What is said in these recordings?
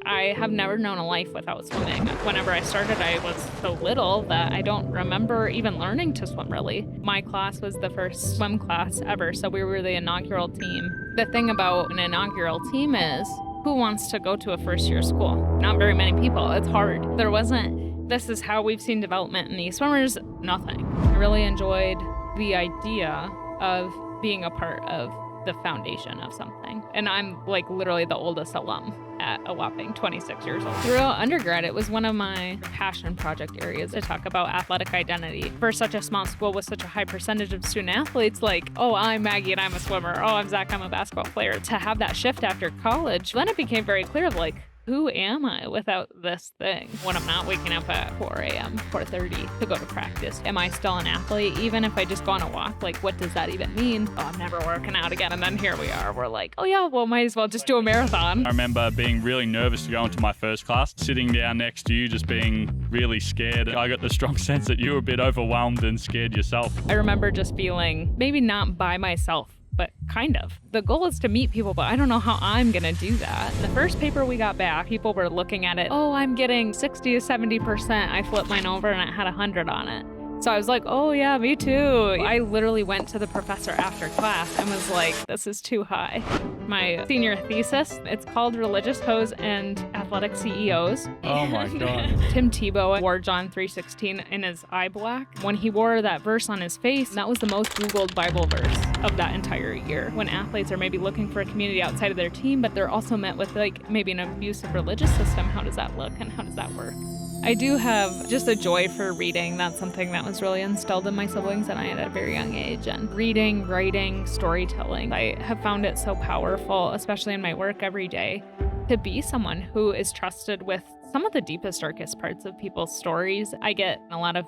I have never known a life without swimming. Whenever I started, I was so little that I don't remember even learning to swim, really. My class was the first swim class ever, so we were the inaugural team. The thing about an inaugural team is, who wants to go to a first-year school? Not very many people. It's hard. There wasn't, this is how we've seen development in these swimmers, nothing. I really enjoyed the idea of being a part of the foundation of something. And I'm like literally the oldest alum at a whopping 26 years old. Throughout undergrad, it was one of my passion project areas to talk about athletic identity. For such a small school with such a high percentage of student athletes, like, oh, I'm Maggie and I'm a swimmer. Oh, I'm Zach, I'm a basketball player. To have that shift after college, then it became very clear, like, who am I without this thing? When I'm not waking up at 4 a.m., 4:30 to go to practice, am I still an athlete? Even if I just go on a walk, like, what does that even mean? Oh, I'm never working out again. And then here we are. We're like, oh yeah, well, might as well just do a marathon. I remember being really nervous to go into my first class, sitting down next to you, just being really scared. I got the strong sense that you were a bit overwhelmed and scared yourself. I remember just feeling maybe not by myself, but kind of. The goal is to meet people, but I don't know how I'm gonna do that. The first paper we got back, people were looking at it, oh, I'm getting 60 to 70%. I flipped mine over and it had 100 on it. So I was like, oh yeah, me too. I literally went to the professor after class and was like, this is too high. My senior thesis, it's called Religious Hoes and Athletic CEOs. Oh my God. Tim Tebow wore John 3:16 in his eye black. When he wore that verse on his face, that was the most Googled Bible verse of that entire year. When athletes are maybe looking for a community outside of their team, but they're also met with like maybe an abusive religious system, how does that look and how does that work? I do have just a joy for reading. That's something that was really instilled in my siblings and I at a very young age. And reading, writing, storytelling, I have found it so powerful, especially in my work every day, to be someone who is trusted with some of the deepest, darkest parts of people's stories. I get a lot of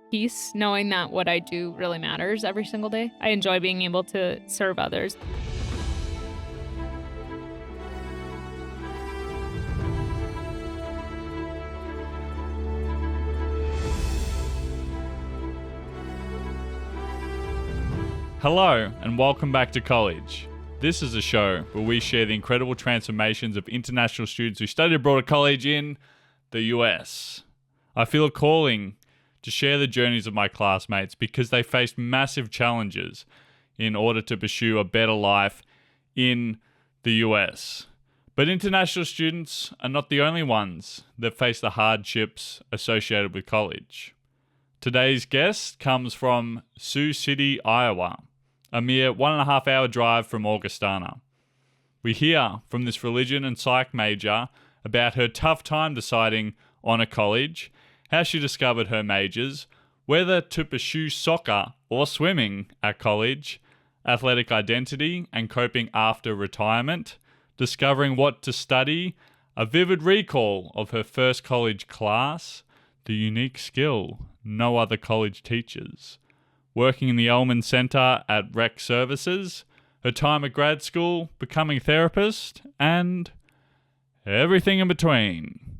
peace knowing that what I do really matters every single day. I enjoy being able to serve others. Hello and welcome back to college. This is a show where we share the incredible transformations of international students who study abroad at college in the US. I feel a calling to share the journeys of my classmates because they faced massive challenges in order to pursue a better life in the US. But international students are not the only ones that face the hardships associated with college. Today's guest comes from Sioux City, Iowa, a mere 1.5 hour drive from Augustana. We hear from this religion and psych major about her tough time deciding on a college, how she discovered her majors, whether to pursue soccer or swimming at college, athletic identity and coping after retirement, discovering what to study, a vivid recall of her first college class, the unique skill no other college teaches, working in the Elmen Center at Rec Services, her time at grad school, becoming a therapist, and everything in between.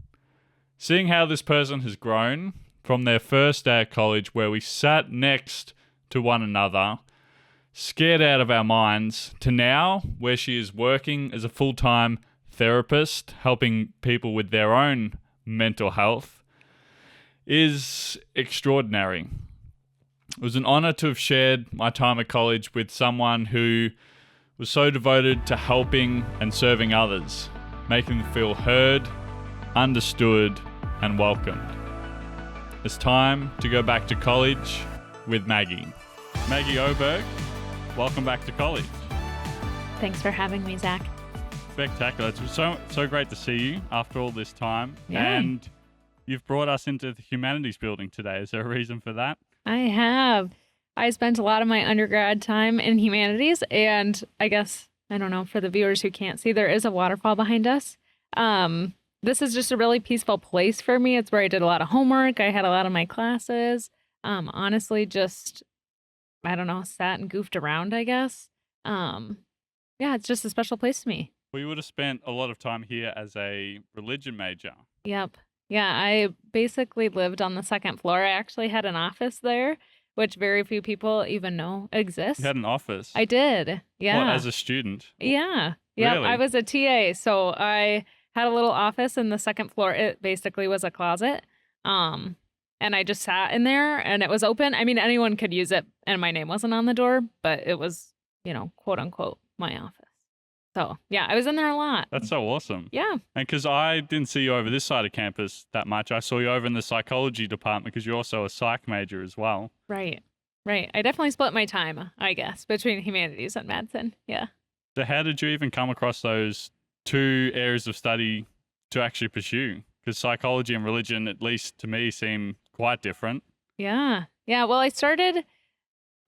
Seeing how this person has grown from their first day at college where we sat next to one another, scared out of our minds, to now where she is working as a full-time therapist, helping people with their own mental health, is extraordinary. It was an honor to have shared my time at college with someone who was so devoted to helping and serving others, making them feel heard, understood, and welcomed. It's time to go back to college with Maggie. Maggie Oberg, welcome back to college. Thanks for having me, Zach. Spectacular. It's so great to see you after all this time. Yeah. And you've brought us into the humanities building today. Is there a reason for that? I have. I spent a lot of my undergrad time in humanities, and I guess, I don't know, for the viewers who can't see, there is a waterfall behind us. This is just a really peaceful place for me. It's where I did a lot of homework. I had a lot of my classes. Honestly, just, I don't know, sat and goofed around, I guess. Yeah, it's just a special place to me. Well, you would have spent a lot of time here as a religion major. Yep. Yeah, I basically lived on the second floor. I actually had an office there, which very few people even know exists. You had an office? I did. Yeah. What, as a student? Yeah. Yeah. Really? I was a TA, so I had a little office in the second floor. It basically was a closet. And I just sat in there and it was open. I mean, anyone could use it and my name wasn't on the door, but it was, quote unquote, my office. So yeah, I was in there a lot. That's so awesome. Yeah. And because I didn't see you over this side of campus that much, I saw you over in the psychology department because you're also a psych major as well. Right. I definitely split my time, I guess, between humanities and medicine. Yeah. So how did you even come across those two areas of study to actually pursue? Because psychology and religion, at least to me, seem quite different. Yeah. Well, I started,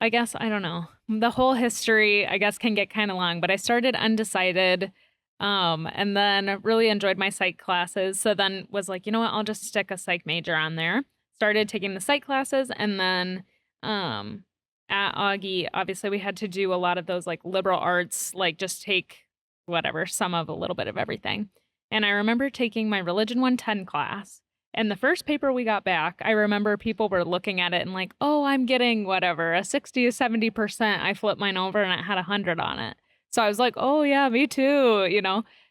I guess, I don't know. The whole history, I guess, can get kind of long, but I started undecided and then really enjoyed my psych classes. So then was like, you know what, I'll just stick a psych major on there. Started taking the psych classes, and then at Augie, obviously we had to do a lot of those like liberal arts, like just take whatever, some of a little bit of everything. And I remember taking my Religion 110 class. And the first paper we got back, I remember people were looking at it and like, oh, I'm getting whatever, a 60 to 70%. I flipped mine over and it had 100 on it. So I was like, oh, yeah, me too,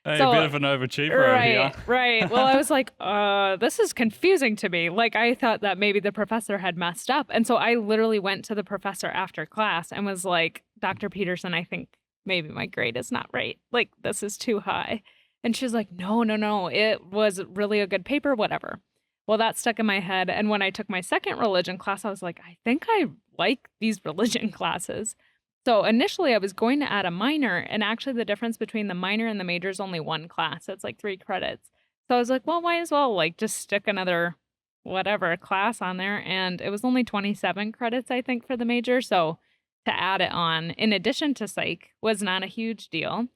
Hey, so, a bit of an overachiever over here. Right. Well, I was like, this is confusing to me. Like, I thought that maybe the professor had messed up. And so I literally went to the professor after class and was like, Dr. Peterson, I think maybe my grade is not right. Like, this is too high. And she's like, no, it was really a good paper, whatever. Well, that stuck in my head. And when I took my second religion class, I was like, I think I like these religion classes. So initially I was going to add a minor, and actually the difference between the minor and the major is only one class. So it's like 3 credits. So I was like, well, might as well like just stick another whatever class on there. And it was only 27 credits, I think, for the major. So to add it on in addition to psych was not a huge deal.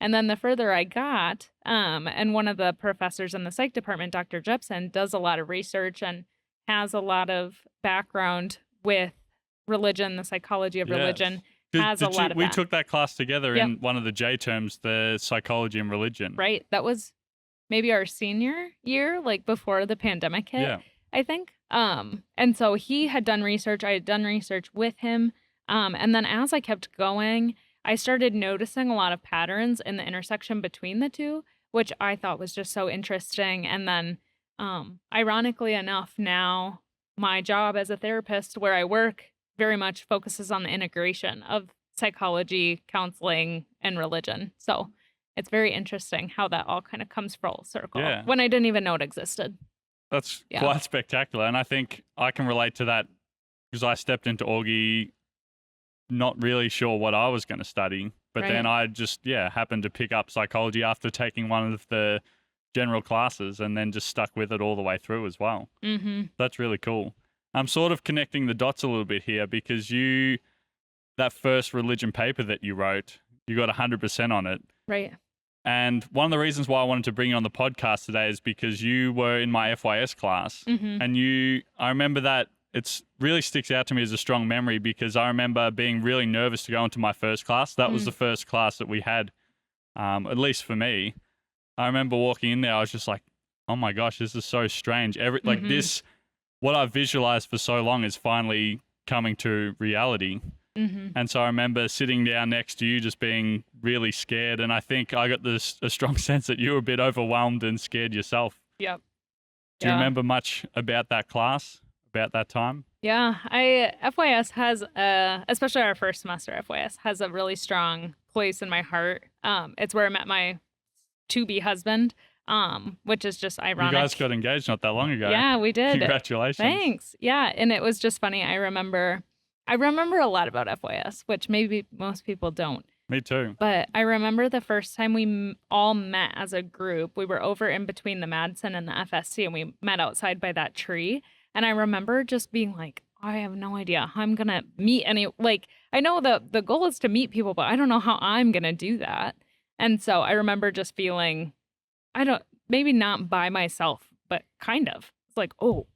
And then the further I got, and one of the professors in the psych department, Dr. Jepson, does a lot of research and has a lot of background with religion, the psychology of religion. We took that class together in one of the J terms, the psychology and religion. Right. That was maybe our senior year, like before the pandemic hit, I think. And so he had done research. I had done research with him. And then as I kept going, I started noticing a lot of patterns in the intersection between the two, which I thought was just so interesting. And then, ironically enough, now my job as a therapist where I work very much focuses on the integration of psychology, counseling, and religion. So it's very interesting how that all kind of comes full circle when I didn't even know it existed. That's quite spectacular. And I think I can relate to that because I stepped into Augie not really sure what I was going to study, but then I just, happened to pick up psychology after taking one of the general classes and then just stuck with it all the way through as well. Mm-hmm. That's really cool. I'm sort of connecting the dots a little bit here because that first religion paper that you wrote, you got 100% on it. Right. And one of the reasons why I wanted to bring you on the podcast today is because you were in my FYS class and I remember that it really sticks out to me as a strong memory because I remember being really nervous to go into my first class. That was the first class that we had, at least for me. I remember walking in there, I was just like, oh my gosh, this is so strange. Like this, what I've visualized for so long is finally coming to reality. And so I remember sitting down next to you just being really scared. And I think I got a strong sense that you were a bit overwhelmed and scared yourself. Yep. Do you remember much about that class? About that time? Yeah, FYS has, especially our first semester, FYS has a really strong place in my heart. It's where I met my to-be husband, which is just ironic. You guys got engaged not that long ago. Yeah, we did. Congratulations. Thanks. Yeah, and it was just funny. I remember a lot about FYS, which maybe most people don't. Me too. But I remember the first time we all met as a group, we were over in between the Madsen and the FSC, and we met outside by that tree. And I remember just being like, I have no idea how I'm going to meet I know the goal is to meet people, but I don't know how I'm going to do that. And so I remember just feeling, maybe not by myself, but kind of. It's like, oh,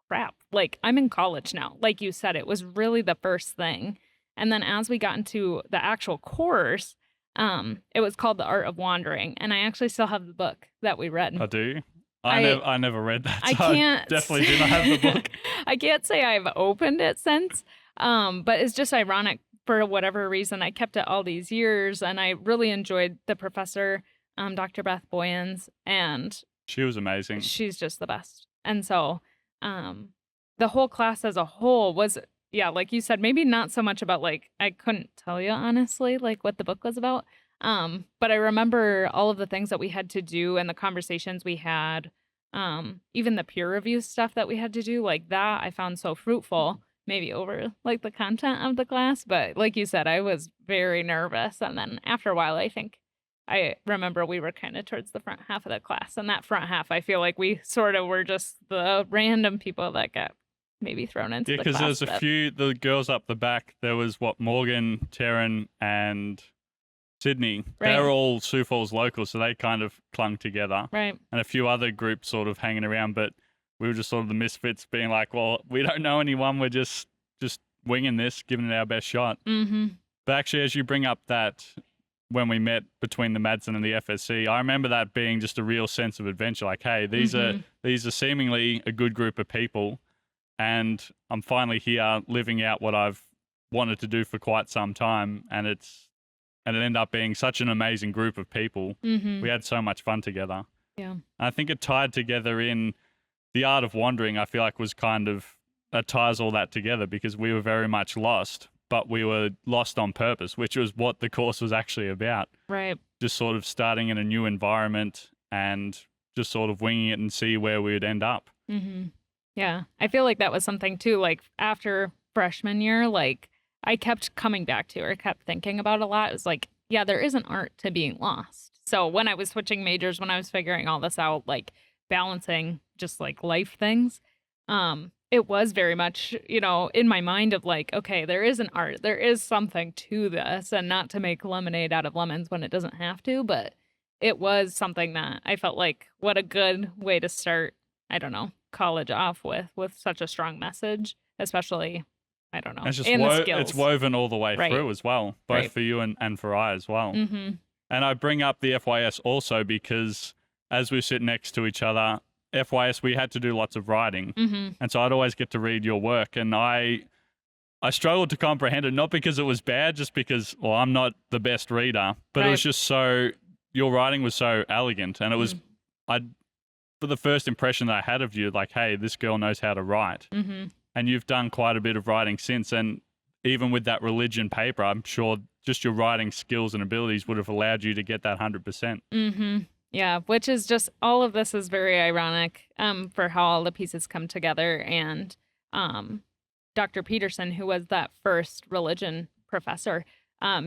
crap. Like, I'm in college now. Like you said, it was really the first thing. And then as we got into the actual course, it was called The Art of Wandering. And I actually still have the book that we read. I do? I never read that. So I can't. I definitely do not have the book. I can't say I've opened it since, but it's just ironic for whatever reason. I kept it all these years, and I really enjoyed the professor Dr. Beth Boyens, and She was amazing. she's just the best. And so the whole class as a whole was, yeah, like you said, maybe not so much about like, I couldn't tell you honestly, like what the book was about. But I remember all of the things that we had to do and the conversations we had, even the peer review stuff that we had to do, like that I found so fruitful, maybe over like the content of the class. But like you said, I was very nervous. And then after a while, I think I remember we were kind of towards the front half of the class. And that front half, I feel like we sort of were just the random people that got maybe thrown into Yeah, the because class. there's a few, the girls up the back, there was Morgan, Taryn, and Sydney. Right. They're all Sioux Falls locals, so they kind of clung together. Right. And a few other groups sort of hanging around, but we were just sort of the misfits being like, well, we don't know anyone, we're just winging this, giving it our best shot. Mm-hmm. But actually, as you bring up that, when we met between the Madsen and the FSC, I remember that being just a real sense of adventure. Like, hey, these are seemingly a good group of people, and I'm finally here living out what I've wanted to do for quite some time, and it ended up being such an amazing group of people. Mm-hmm. We had so much fun together. Yeah. And I think it tied together in the art of wandering. I feel like was kind of that ties all that together, because we were very much lost, but we were lost on purpose, which was what the course was actually about. Right. Just sort of starting in a new environment and just sort of winging it and see where we would end up. Mm-hmm. Yeah. I feel like that was something too, like after freshman year, like I kept coming back to or kept thinking about a lot. It was like, yeah, there is an art to being lost. So when I was switching majors, when I was figuring all this out, like balancing just like life things, it was very much, in my mind of like, okay, there is an art, there is something to this, and not to make lemonade out of lemons when it doesn't have to, but it was something that I felt like what a good way to start, I don't know, college off with such a strong message, especially, I don't know, It's just the skills. it's woven all the way Right. through as well, both Right. for you and for I as well. Mm-hmm. And I bring up the FYS also because as we sit next to each other, FYS, we had to do lots of writing. Mm-hmm. And so I'd always get to read your work. And I struggled to comprehend it, not because it was bad, just because, well, I'm not the best reader, but it was just your writing was so elegant. And it was, for the first impression that I had of you, like, hey, this girl knows how to write. Mm-hmm. And you've done quite a bit of writing since. And even with that religion paper, I'm sure just your writing skills and abilities would have allowed you to get that 100%. Mm-hmm. Yeah, which is just, all of this is very ironic for how all the pieces come together. And Dr. Peterson, who was that first religion professor,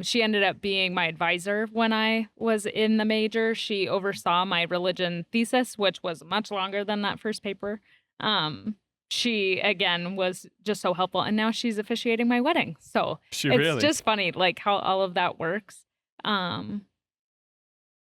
she ended up being my advisor when I was in the major. She oversaw my religion thesis, which was much longer than that first paper. She, again, was just so helpful. And now she's officiating my wedding. So it's just funny, like, how all of that works.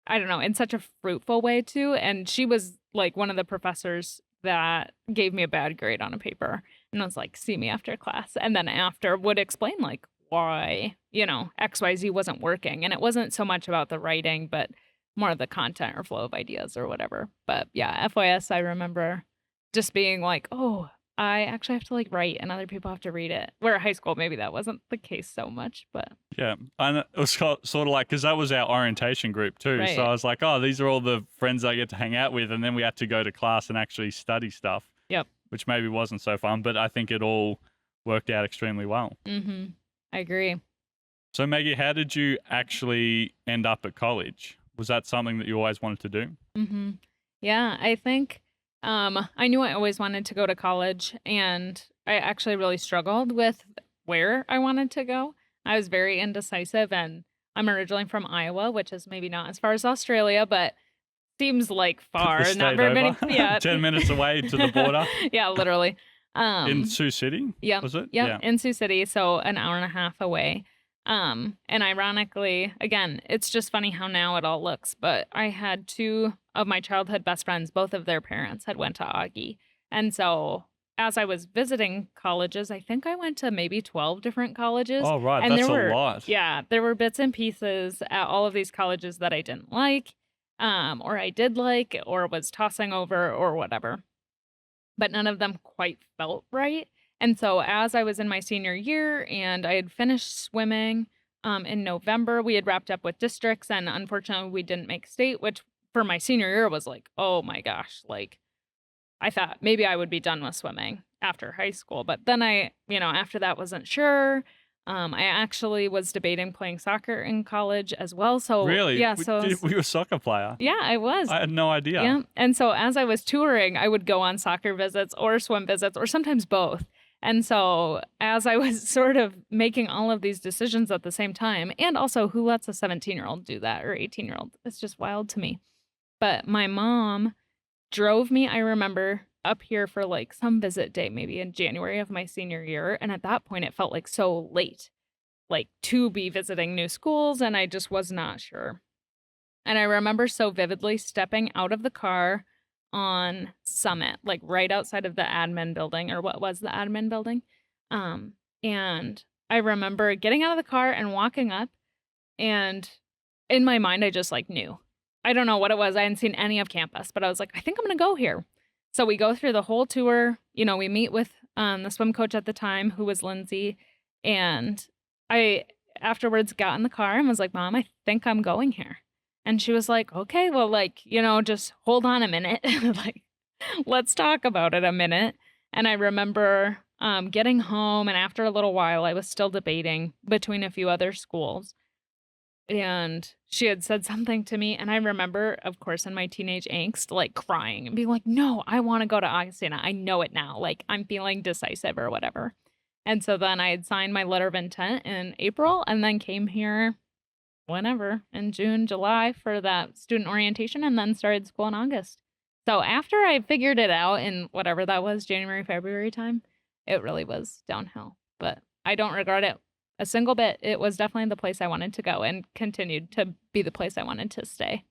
I don't know, in such a fruitful way too. And she was like one of the professors that gave me a bad grade on a paper and was like, see me after class. And then after would explain like why, XYZ wasn't working. And it wasn't so much about the writing, but more of the content or flow of ideas or whatever. But yeah, FYS, I remember just being like, oh, I actually have to like write and other people have to read it. Where at high school, maybe that wasn't the case so much, but. Yeah. And it was sort of like, because that was our orientation group too. Right. So I was like, oh, these are all the friends I get to hang out with. And then we had to go to class and actually study stuff. Yep. Which maybe wasn't so fun, but I think it all worked out extremely well. Mm-hmm. I agree. So Maggie, how did you actually end up at college? Was that something that you always wanted to do? Mm-hmm. Yeah, I think I knew I always wanted to go to college, and I actually really struggled with where I wanted to go. I was very indecisive, and I'm originally from Iowa, which is maybe not as far as Australia, but seems like far. The Not state very over. many. Yeah, 10 minutes away to the border. Yeah, literally. In Sioux City? Yeah, Was it? Yeah, in Sioux City, so an hour and a half away. And ironically, again, it's just funny how now it all looks, but I had two of my childhood best friends, both of their parents had went to Augie. And so as I was visiting colleges, I think I went to maybe 12 different colleges. Oh, right. And That's a lot. Yeah, there were bits and pieces at all of these colleges that I didn't like, or I did like, or was tossing over, or whatever. But none of them quite felt right. And so as I was in my senior year and I had finished swimming, in November. We had wrapped up with districts, and unfortunately we didn't make state, which for my senior year was like, oh my gosh, like I thought maybe I would be done with swimming after high school. But then after that wasn't sure. I actually was debating playing soccer in college as well. So Really? yeah, Were you a soccer player? yeah, I was. I had no idea. Yeah. And so as I was touring, I would go on soccer visits or swim visits or sometimes both. And so as I was sort of making all of these decisions at the same time, and also who lets a 17-year-old do that or 18-year-old? It's just wild to me. But my mom drove me, I remember, up here for like some visit day, maybe in January of my senior year. And at that point, it felt like so late, like to be visiting new schools. And I just was not sure. And I remember so vividly stepping out of the car on Summit, like right outside of the admin building, or what was the admin building. And I remember getting out of the car and walking up. And in my mind, I just like knew. I don't know what it was. I hadn't seen any of campus, but I was like, I think I'm going to go here. So we go through the whole tour. We meet with the swim coach at the time, who was Lindsay. And I afterwards got in the car and was like, Mom, I think I'm going here. And she was like, okay, well, like, just hold on a minute. Like, let's talk about it a minute. And I remember getting home. And after a little while, I was still debating between a few other schools. And she had said something to me, and I remember, of course, in my teenage angst, like crying and being like, no, I want to go to Augustana. I know it now. Like, I'm feeling decisive or whatever. And so then I had signed my letter of intent in April and then came here whenever in June, July for that student orientation, and then started school in August. So after I figured it out in whatever that was, January, February time, it really was downhill. But I don't regret it a single bit. It was definitely the place I wanted to go and continued to be the place I wanted to stay.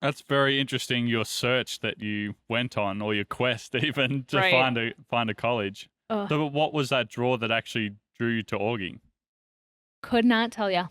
That's very interesting, your search that you went on, or your quest even, to Right. find a college. Ugh. So what was that draw that actually drew you to Augie? Could not tell you.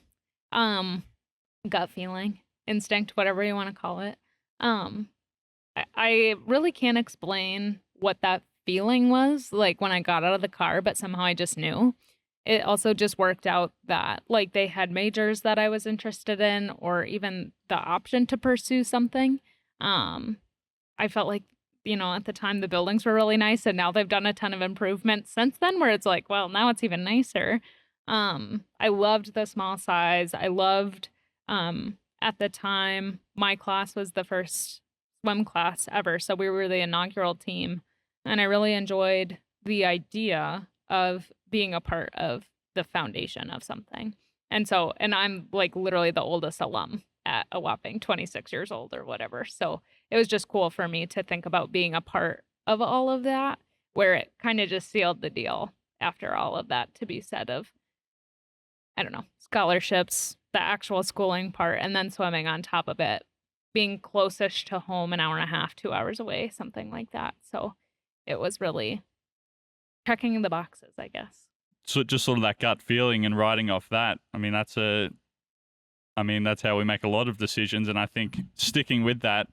Gut feeling, instinct, whatever you want to call it. I really can't explain what that feeling was like when I got out of the car, but somehow I just knew. It also just worked out that like they had majors that I was interested in, or even the option to pursue something. I felt like, at the time the buildings were really nice, and now they've done a ton of improvements since then where it's like, well, now it's even nicer. I loved the small size. I loved, at the time, my class was the first swim class ever. So we were the inaugural team, and I really enjoyed the idea of being a part of the foundation of something. And I'm like literally the oldest alum at a whopping 26 years old or whatever. So it was just cool for me to think about being a part of all of that, where it kind of just sealed the deal after all of that to be said of, I don't know, scholarships, the actual schooling part, and then swimming on top of it, being closest to home, an hour and a half, 2 hours away, something like that. So it was really checking the boxes, I guess. So just sort of that gut feeling and riding off that. That's how we make a lot of decisions, and I think sticking with that,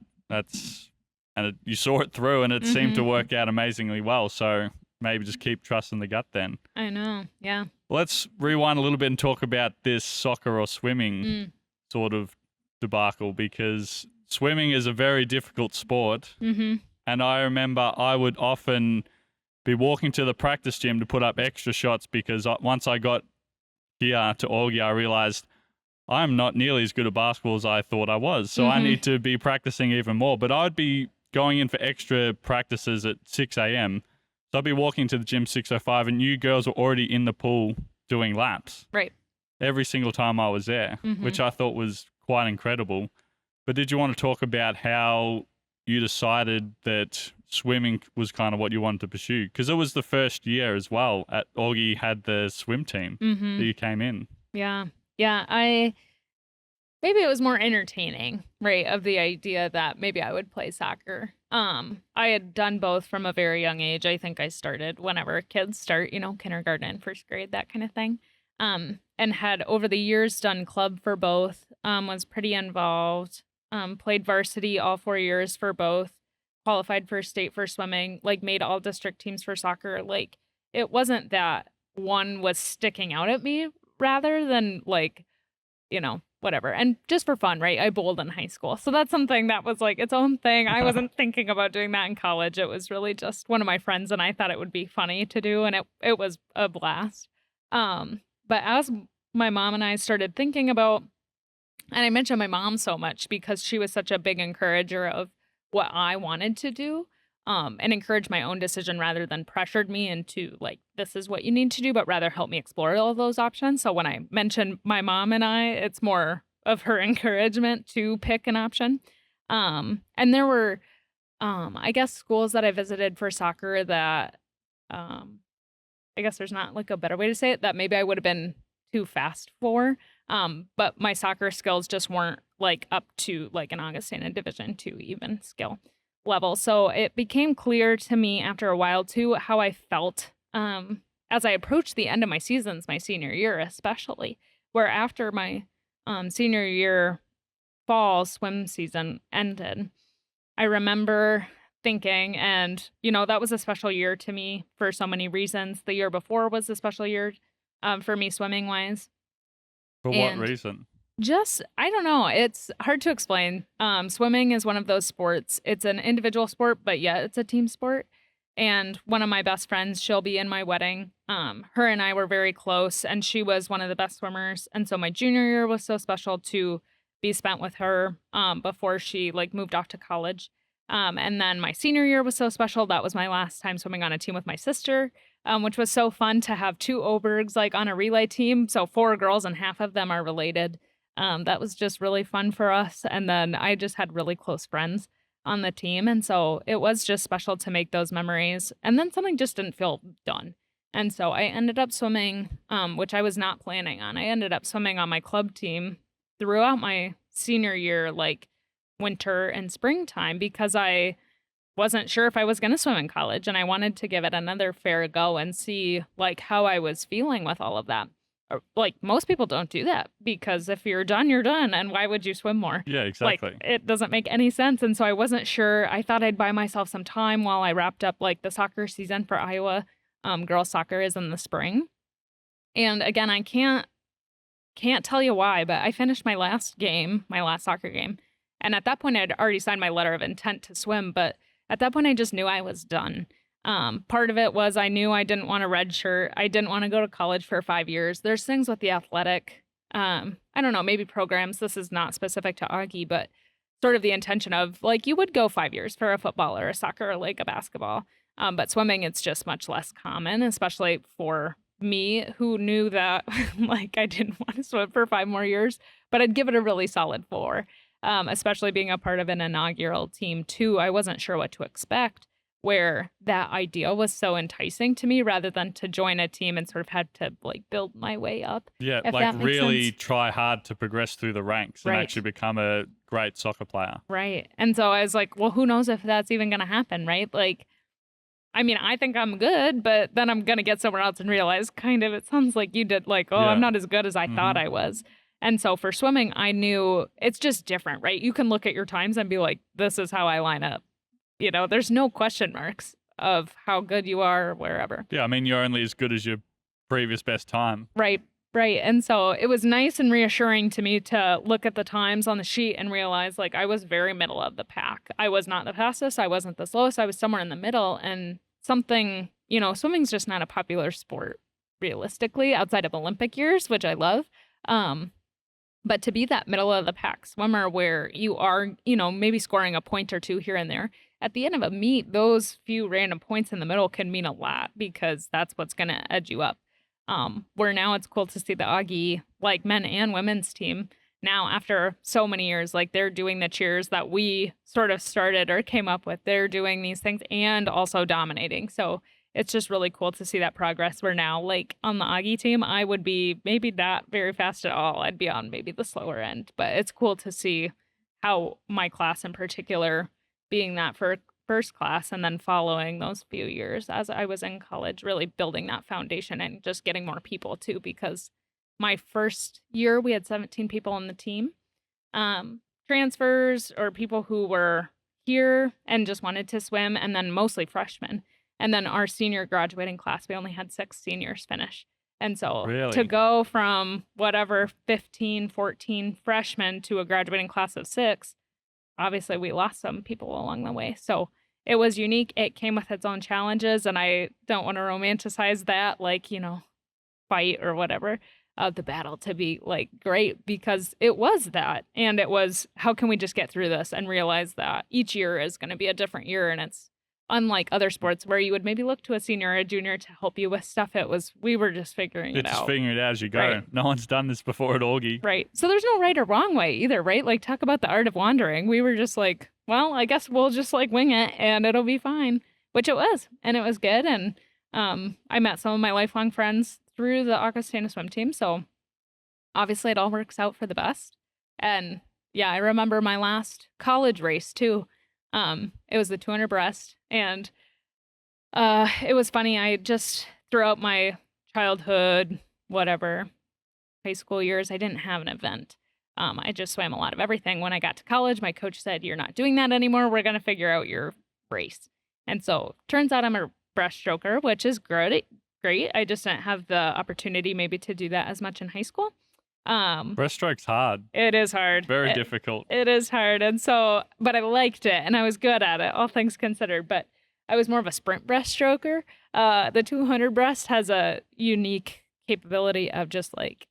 you saw it through, and it seemed to work out amazingly well. So maybe just keep trusting the gut then. I know, yeah. Let's rewind a little bit and talk about this soccer or swimming sort of debacle, because swimming is a very difficult sport. And I remember I would often be walking to the practice gym to put up extra shots, because once I got here to Augie, I realized I'm not nearly as good at basketball as I thought I was. So I need to be practicing even more. But I'd be going in for extra practices at 6 a.m. So I'd be walking to the gym 6:05, and you girls were already in the pool doing laps. Right. Every single time I was there, which I thought was quite incredible. But did you want to talk about how you decided that swimming was kind of what you wanted to pursue? Because it was the first year as well at Augie had the swim team that you came in. Yeah. Maybe it was more entertaining, right, of the idea that maybe I would play soccer. I had done both from a very young age. I think I started whenever kids start, kindergarten, first grade, that kind of thing. And had over the years done club for both, was pretty involved, played varsity all 4 years for both, qualified for state for swimming, like made all district teams for soccer. Like it wasn't that one was sticking out at me rather than like whatever. And just for fun, right? I bowled in high school. So that's something that was like its own thing. I wasn't thinking about doing that in college. It was really just one of my friends and I thought it would be funny to do. And it was a blast. But as my mom and I started thinking about, and I mentioned my mom so much because she was such a big encourager of what I wanted to do, and encouraged my own decision rather than pressured me into like, this is what you need to do, but rather help me explore all those options. So when I mentioned my mom and I, it's more of her encouragement to pick an option. And there were, I guess, schools that I visited for soccer that, I guess there's not like a better way to say it, that maybe I would have been too fast for. But my soccer skills just weren't like up to like an Augustana Division II even skill level. So it became clear to me after a while too how I felt as I approached the end of my seasons, my senior year especially, where after my senior year fall swim season ended, I remember thinking, and that was a special year to me for so many reasons. The year before was a special year for me swimming wise. For what reason? Just, I don't know. It's hard to explain. Swimming is one of those sports. It's an individual sport, but yeah, it's a team sport. And one of my best friends, she'll be in my wedding. Her and I were very close, and she was one of the best swimmers. And so my junior year was so special to be spent with her before she like moved off to college. And then my senior year was so special. That was my last time swimming on a team with my sister, which was so fun to have 2 Obergs like on a relay team. So 4 girls and half of them are related. That was just really fun for us. And then I just had really close friends on the team. And so it was just special to make those memories. And then something just didn't feel done. And so I ended up swimming, which I was not planning on. I ended up swimming on my club team throughout my senior year, like winter and springtime, because I wasn't sure if I was going to swim in college and I wanted to give it another fair go and see like how I was feeling with all of that. Like most people don't do that because if you're done, you're done. And why would you swim more? Yeah, exactly. Like, it doesn't make any sense. And so I wasn't sure. I thought I'd buy myself some time while I wrapped up like the soccer season for Iowa. Girls soccer is in the spring. And again, I can't tell you why, but I finished my last soccer game. And at that point, I'd already signed my letter of intent to swim. But at that point, I just knew I was done. Part of it was I knew I didn't want to redshirt. I didn't want to go to college for 5 years. There's things with the athletic, I don't know, maybe programs. This is not specific to Augie, but sort of the intention of like you would go 5 years for a football or a soccer or like a basketball. But swimming, it's just much less common, especially for me who knew that like I didn't want to swim for 5 more years, but I'd give it a really solid 4. Especially being a part of an inaugural team too. I wasn't sure what to expect, where that idea was so enticing to me rather than to join a team and sort of had to like build my way up. Yeah, like really try hard to progress through the ranks and actually become a great soccer player. Right. And so I was like, well, who knows if that's even going to happen, right? Like, I mean, I think I'm good, but then I'm going to get somewhere else and realize kind of it sounds like you did like, I'm not as good as I thought I was. And so for swimming, I knew it's just different, right? You can look at your times and be like, this is how I line up. There's no question marks of how good you are or wherever. Yeah, I mean, you're only as good as your previous best time. Right. And so it was nice and reassuring to me to look at the times on the sheet and realize like I was very middle of the pack. I was not the fastest. I wasn't the slowest. I was somewhere in the middle. And something, swimming's just not a popular sport realistically outside of Olympic years, which I love. But to be that middle of the pack swimmer where you are, maybe scoring a point or 2 here and there, at the end of a meet, those few random points in the middle can mean a lot because that's what's going to edge you up. Where now it's cool to see the Augie, like men and women's team, now after so many years, like they're doing the cheers that we sort of started or came up with. They're doing these things and also dominating. So it's just really cool to see that progress. Where now, like on the Augie team, I would be maybe not very fast at all. I'd be on maybe the slower end, but it's cool to see how my class in particular, being that for first class and then following those few years as I was in college, really building that foundation and just getting more people too, because my first year we had 17 people on the team, transfers or people who were here and just wanted to swim, and then mostly freshmen. And then our senior graduating class, we only had 6 seniors finish. And so Really? to go from whatever 15, 14 freshmen to a graduating class of 6, obviously we lost some people along the way. So it was unique. It came with its own challenges, and I don't want to romanticize that, like, fight or whatever, the battle to be like great, because it was that. And it was, how can we just get through this and realize that each year is going to be a different year, and it's unlike other sports where you would maybe look to a senior or a junior to help you with stuff. We were just figuring it out. Just figuring it out as you go. Right. No one's done this before at Augie. Right. So there's no right or wrong way either, right? Like, talk about the art of wandering. We were just like, well, I guess we'll just like wing it and it'll be fine, which it was. And it was good. And I met some of my lifelong friends through the Augustana swim team. So obviously it all works out for the best. And yeah, I remember my last college race too. It was the 200 breast, and it was funny. I just, throughout my childhood, whatever, high school years, I didn't have an event. I just swam a lot of everything. When I got to college, my coach said, "You're not doing that anymore. We're going to figure out your race." And so turns out I'm a breaststroker, which is great. I just didn't have the opportunity maybe to do that as much in high school. Breaststroke's hard. It is hard. Very difficult. It is hard. And so, but I liked it and I was good at it, all things considered. But I was more of a sprint breaststroker. The 200 breast has a unique capability of just like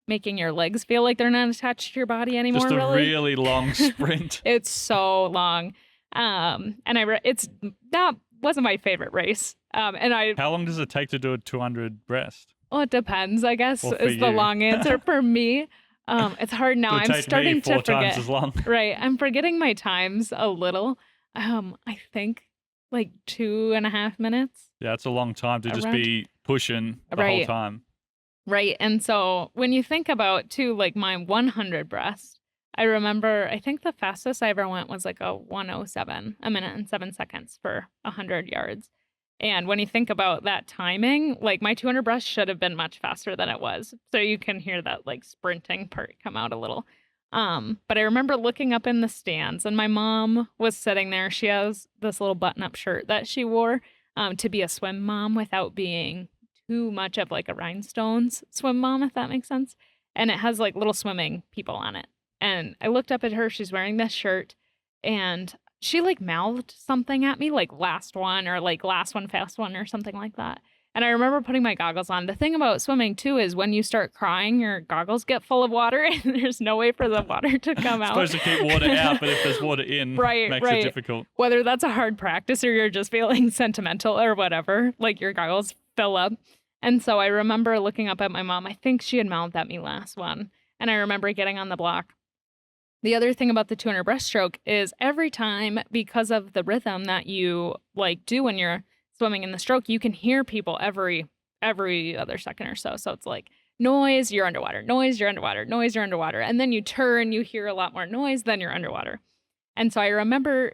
making your legs feel like they're not attached to your body anymore. Just a really long sprint. It's so long. And that wasn't my favorite race. How long does it take to do a 200 breast? Well, it depends, I guess, Well, is the long answer for me. It's hard now. I'm starting to forget. 4 times as long. Right. I'm forgetting my times a little. I think like 2.5 minutes. Yeah, it's a long time to just be pushing the whole time. Right. And so when you think about too, like my 100 breast, I remember, I think the fastest I ever went was like a 1:07, a minute and 7 seconds for 100 yards. And when you think about that timing, like my 200 breast should have been much faster than it was. So you can hear that like sprinting part come out a little. But I remember looking up in the stands, and my mom was sitting there. She has this little button-up shirt that she wore to be a swim mom without being too much of like a rhinestones swim mom, if that makes sense. And it has like little swimming people on it. And I looked up at her. She's wearing this shirt, and she like mouthed something at me, like last one or like last one, fast one or something like that. And I remember putting my goggles on. The thing about swimming too is when you start crying, your goggles get full of water and there's no way for the water to come out. Supposed to keep water out, but if there's water in, makes it difficult. Whether that's a hard practice or you're just feeling sentimental or whatever, like your goggles fill up. And so I remember looking up at my mom. I think she had mouthed at me last one. And I remember getting on the block. The other thing about the 200 breaststroke is every time, because of the rhythm that you like do when you're swimming in the stroke, you can hear people every other second or so. So it's like noise, you're underwater, noise, you're underwater, noise, you're underwater. And then you turn, you hear a lot more noise, then you're underwater. And so I remember,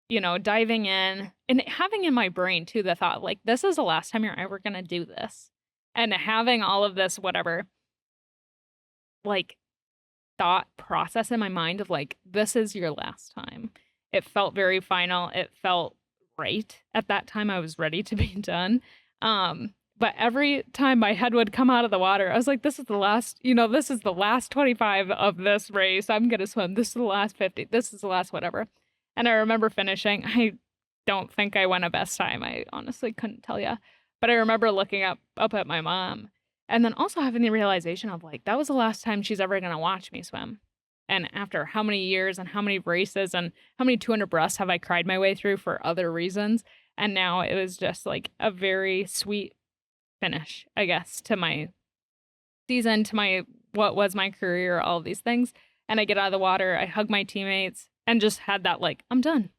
diving in and having in my brain too the thought, like, this is the last time you're ever going to do this. And having all of this, whatever, like, thought process in my mind of like, this is your last time. It felt very final. It felt right at that time. I was ready to be done. But every time my head would come out of the water, I was like, this is the last 25 of this race. I'm going to swim. This is the last 50. This is the last whatever. And I remember finishing. I don't think I went a best time. I honestly couldn't tell you. But I remember looking up at my mom. And then also having the realization of like, that was the last time she's ever going to watch me swim. And after how many years and how many races and how many 200 breasts have I cried my way through for other reasons. And now it was just like a very sweet finish, I guess, to my season, to what was my career, all of these things. And I get out of the water, I hug my teammates and just had that like, I'm done.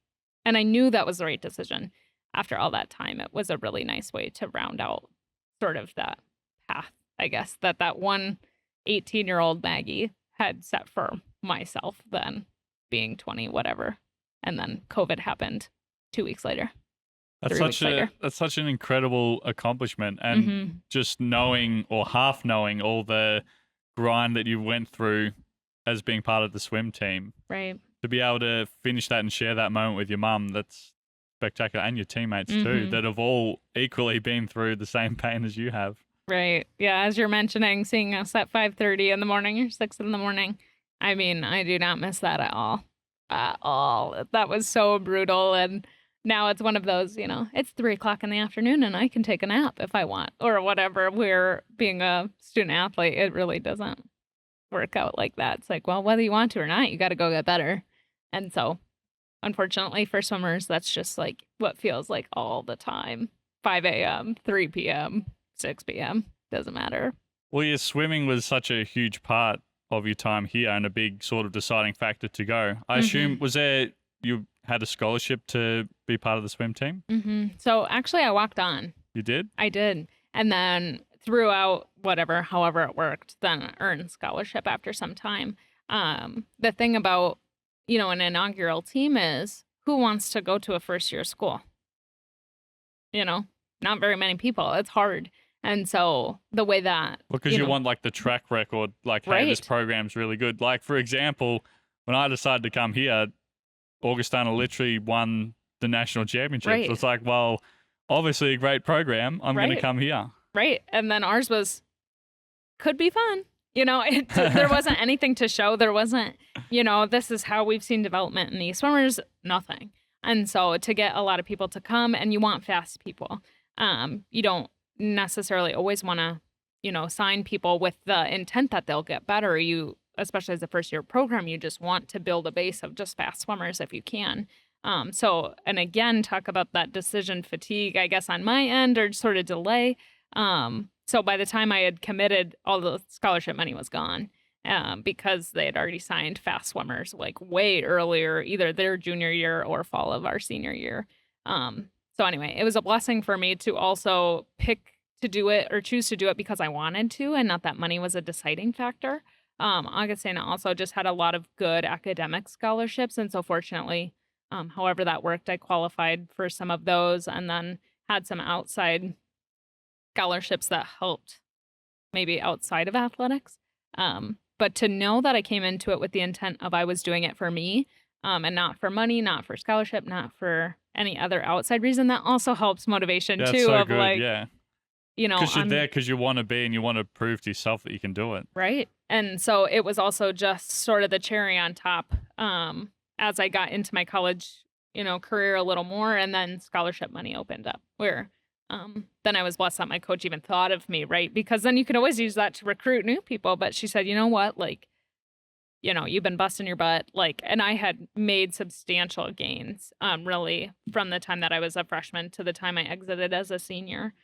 And I knew that was the right decision. After all that time, it was a really nice way to round out sort of that path, I guess, that one 18-year-old Maggie had set for myself then, being 20, whatever. And then COVID happened 2 weeks later. That's such an incredible accomplishment. And just knowing or half knowing all the grind that you went through as being part of the swim team. Right. To be able to finish that and share that moment with your mum, that's spectacular. And your teammates too, that have all equally been through the same pain as you have. Right. Yeah, as you're mentioning, seeing us at 5:30 in the morning or 6 in the morning. I mean, I do not miss that at all. At all. That was so brutal. And now it's one of those, it's 3 o'clock in the afternoon and I can take a nap if I want or whatever. Where being a student athlete, it really doesn't work out like that. It's like, well, whether you want to or not, you got to go get better. And so, unfortunately for swimmers, that's just like what feels like all the time. 5 a.m., 3 p.m., 6 p.m. Doesn't matter. Well, your swimming was such a huge part of your time here and a big sort of deciding factor to go. I assume, you had a scholarship to be part of the swim team? So actually I walked on. You did? I did. And then throughout however it worked, then earned scholarship after some time. The thing about, an inaugural team is who wants to go to a first year school? Not very many people. It's hard. And so the way that... Because you want like the track record, like, hey, this program's really good. Like, for example, when I decided to come here, Augustana literally won the national championships. Right. It's like, well, obviously a great program. I'm going to come here. Right. And then ours could be fun. There wasn't anything to show. There wasn't, this is how we've seen development in these swimmers, nothing. And so to get a lot of people to come, and you want fast people. You don't necessarily always want to, sign people with the intent that they'll get better. You, especially as a first year program, you just want to build a base of just fast swimmers if you can. And again, talk about that decision fatigue, I guess, on my end, or sort of delay. So by the time I had committed, all the scholarship money was gone. Because they had already signed fast swimmers like way earlier, either their junior year or fall of our senior year. So anyway, it was a blessing for me to also pick to do it or choose to do it because I wanted to, and not that money was a deciding factor. Augustana also just had a lot of good academic scholarships, and so fortunately, however that worked, I qualified for some of those, and then had some outside scholarships that helped maybe outside of athletics. But to know that I came into it with the intent of I was doing it for me, and not for money, not for scholarship, not for any other outside reason, that also helps motivation That's too. So of good, like, yeah. Because you're there because you want to be and you want to prove to yourself that you can do it. Right. And so it was also just sort of the cherry on top as I got into my college, career a little more, and then scholarship money opened up where then I was blessed that my coach even thought of me, right? Because then you could always use that to recruit new people. But she said, you know what, like, you've been busting your butt, like, and I had made substantial gains, really, from the time that I was a freshman to the time I exited as a senior.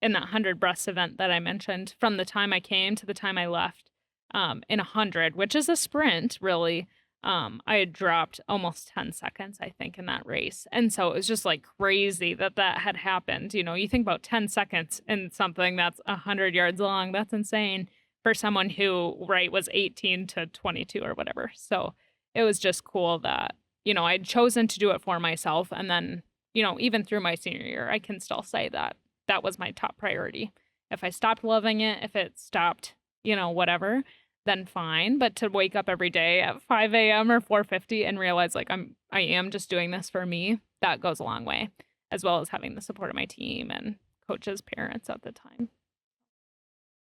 In that 100 breast event that I mentioned, from the time I came to the time I left, in 100, which is a sprint, really, I had dropped almost 10 seconds, I think, in that race. And so it was just like crazy that had happened. You think about 10 seconds in something that's 100 yards long. That's insane for someone who, was 18 to 22 or whatever. So it was just cool that, I'd chosen to do it for myself. And then, even through my senior year, I can still say that that was my top priority. If I stopped loving it, if it stopped, whatever, then fine. But to wake up every day at 5 a.m. or 4:50 and realize like I am just doing this for me, that goes a long way, as well as having the support of my team and coaches, parents at the time.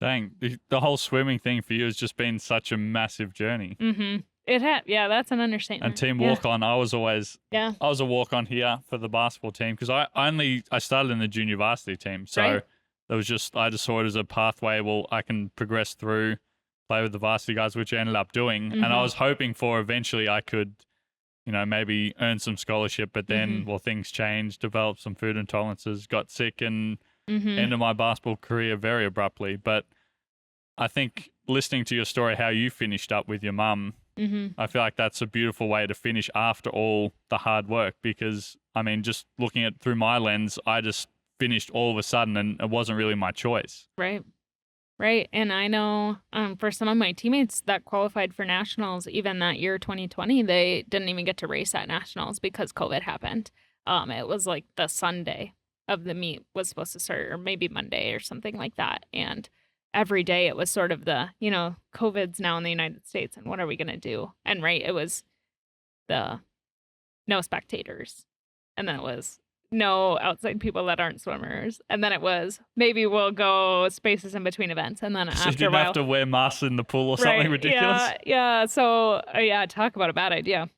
Dang, the whole swimming thing for you has just been such a massive journey. Mm-hmm. It had, yeah, that's an understatement. And team walk-on, I was a walk-on here for the basketball team because I started in the junior varsity team. So there was I just saw it as a pathway. Well, I can progress through, play with the varsity guys, which I ended up doing. Mm-hmm. And I was hoping for eventually I could, maybe earn some scholarship. But then, things changed, developed some food intolerances, got sick, and ended my basketball career very abruptly. But I think listening to your story, how you finished up with your mum, I feel like that's a beautiful way to finish after all the hard work because, just looking at through my lens, I just finished all of a sudden and it wasn't really my choice. Right. Right. And I know for some of my teammates that qualified for nationals, even that year, 2020, they didn't even get to race at nationals because COVID happened. It was like the Sunday of the meet was supposed to start, or maybe Monday or something like that. And every day it was sort of the, COVID's now in the United States and what are we going to do? And it was the no spectators. And then it was no outside people that aren't swimmers. And then it was, maybe we'll go spaces in between events. And then So you after a didn't while, have to wear masks in the pool or something right, ridiculous? yeah. So yeah, talk about a bad idea.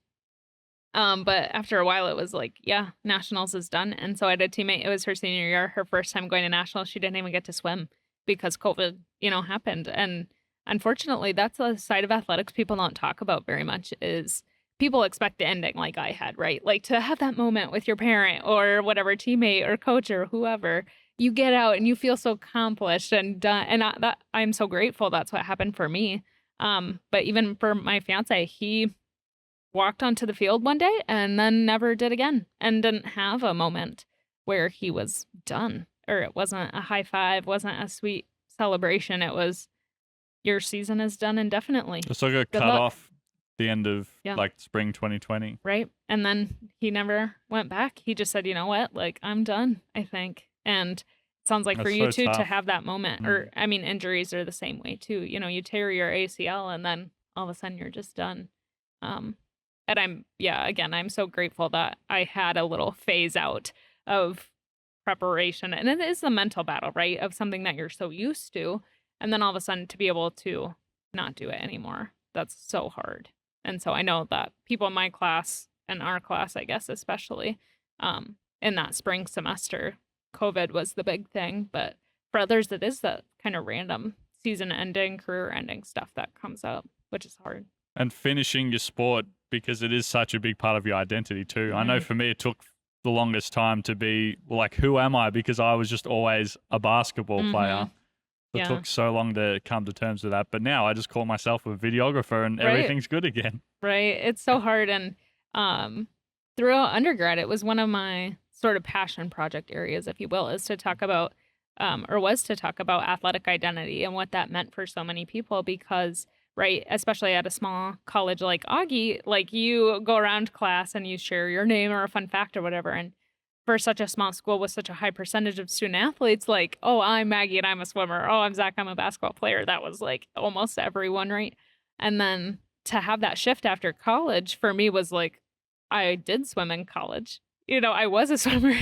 But after a while, it was like, yeah, nationals is done. And so I had a teammate. It was her senior year, her first time going to nationals. She didn't even get to swim because COVID, happened. And unfortunately, that's a side of athletics people don't talk about very much. Is people expect the ending like I had, right? Like to have that moment with your parent or whatever teammate or coach or whoever. You get out and you feel so accomplished and done. And I'm so grateful that's what happened for me. But even for my fiance, he walked onto the field one day and then never did again and didn't have a moment where he was done, or it wasn't a high five, wasn't a sweet celebration. It was, your season is done indefinitely. It's like a Good cut luck. off the end of Yeah. like spring 2020. Right. And then he never went back. He just said, you know what, like I'm done, I think. And it sounds like for That's you so too to tough. have that moment, or I mean, injuries are the same way too. You tear your ACL and then all of a sudden you're just done. And I'm so grateful that I had a little phase out of preparation. And it is the mental battle, right? Of something that you're so used to. And then all of a sudden to be able to not do it anymore. That's so hard. And so I know that people in my class and our class, I guess, especially in that spring semester, COVID was the big thing. But for others, it is that kind of random season ending, career ending stuff that comes up, which is hard. And finishing your sport, because it is such a big part of your identity too. I know Right. for me, it took the longest time to be like, who am I? Because I was just always a basketball player. It Yeah. took so long to come to terms with that. But now I just call myself a videographer and Right. everything's good again. Right. It's so hard. And throughout undergrad, it was one of my sort of passion project areas, if you will, is to talk about, was to talk about athletic identity and what that meant for so many people because, right, especially at a small college like Augie, like you go around class and you share your name or a fun fact or whatever. And for such a small school with such a high percentage of student athletes, like, oh, I'm Maggie and I'm a swimmer. Oh, I'm Zach, I'm a basketball player. That was like almost everyone, right? And then to have that shift after college for me was like, I did swim in college. I was a swimmer.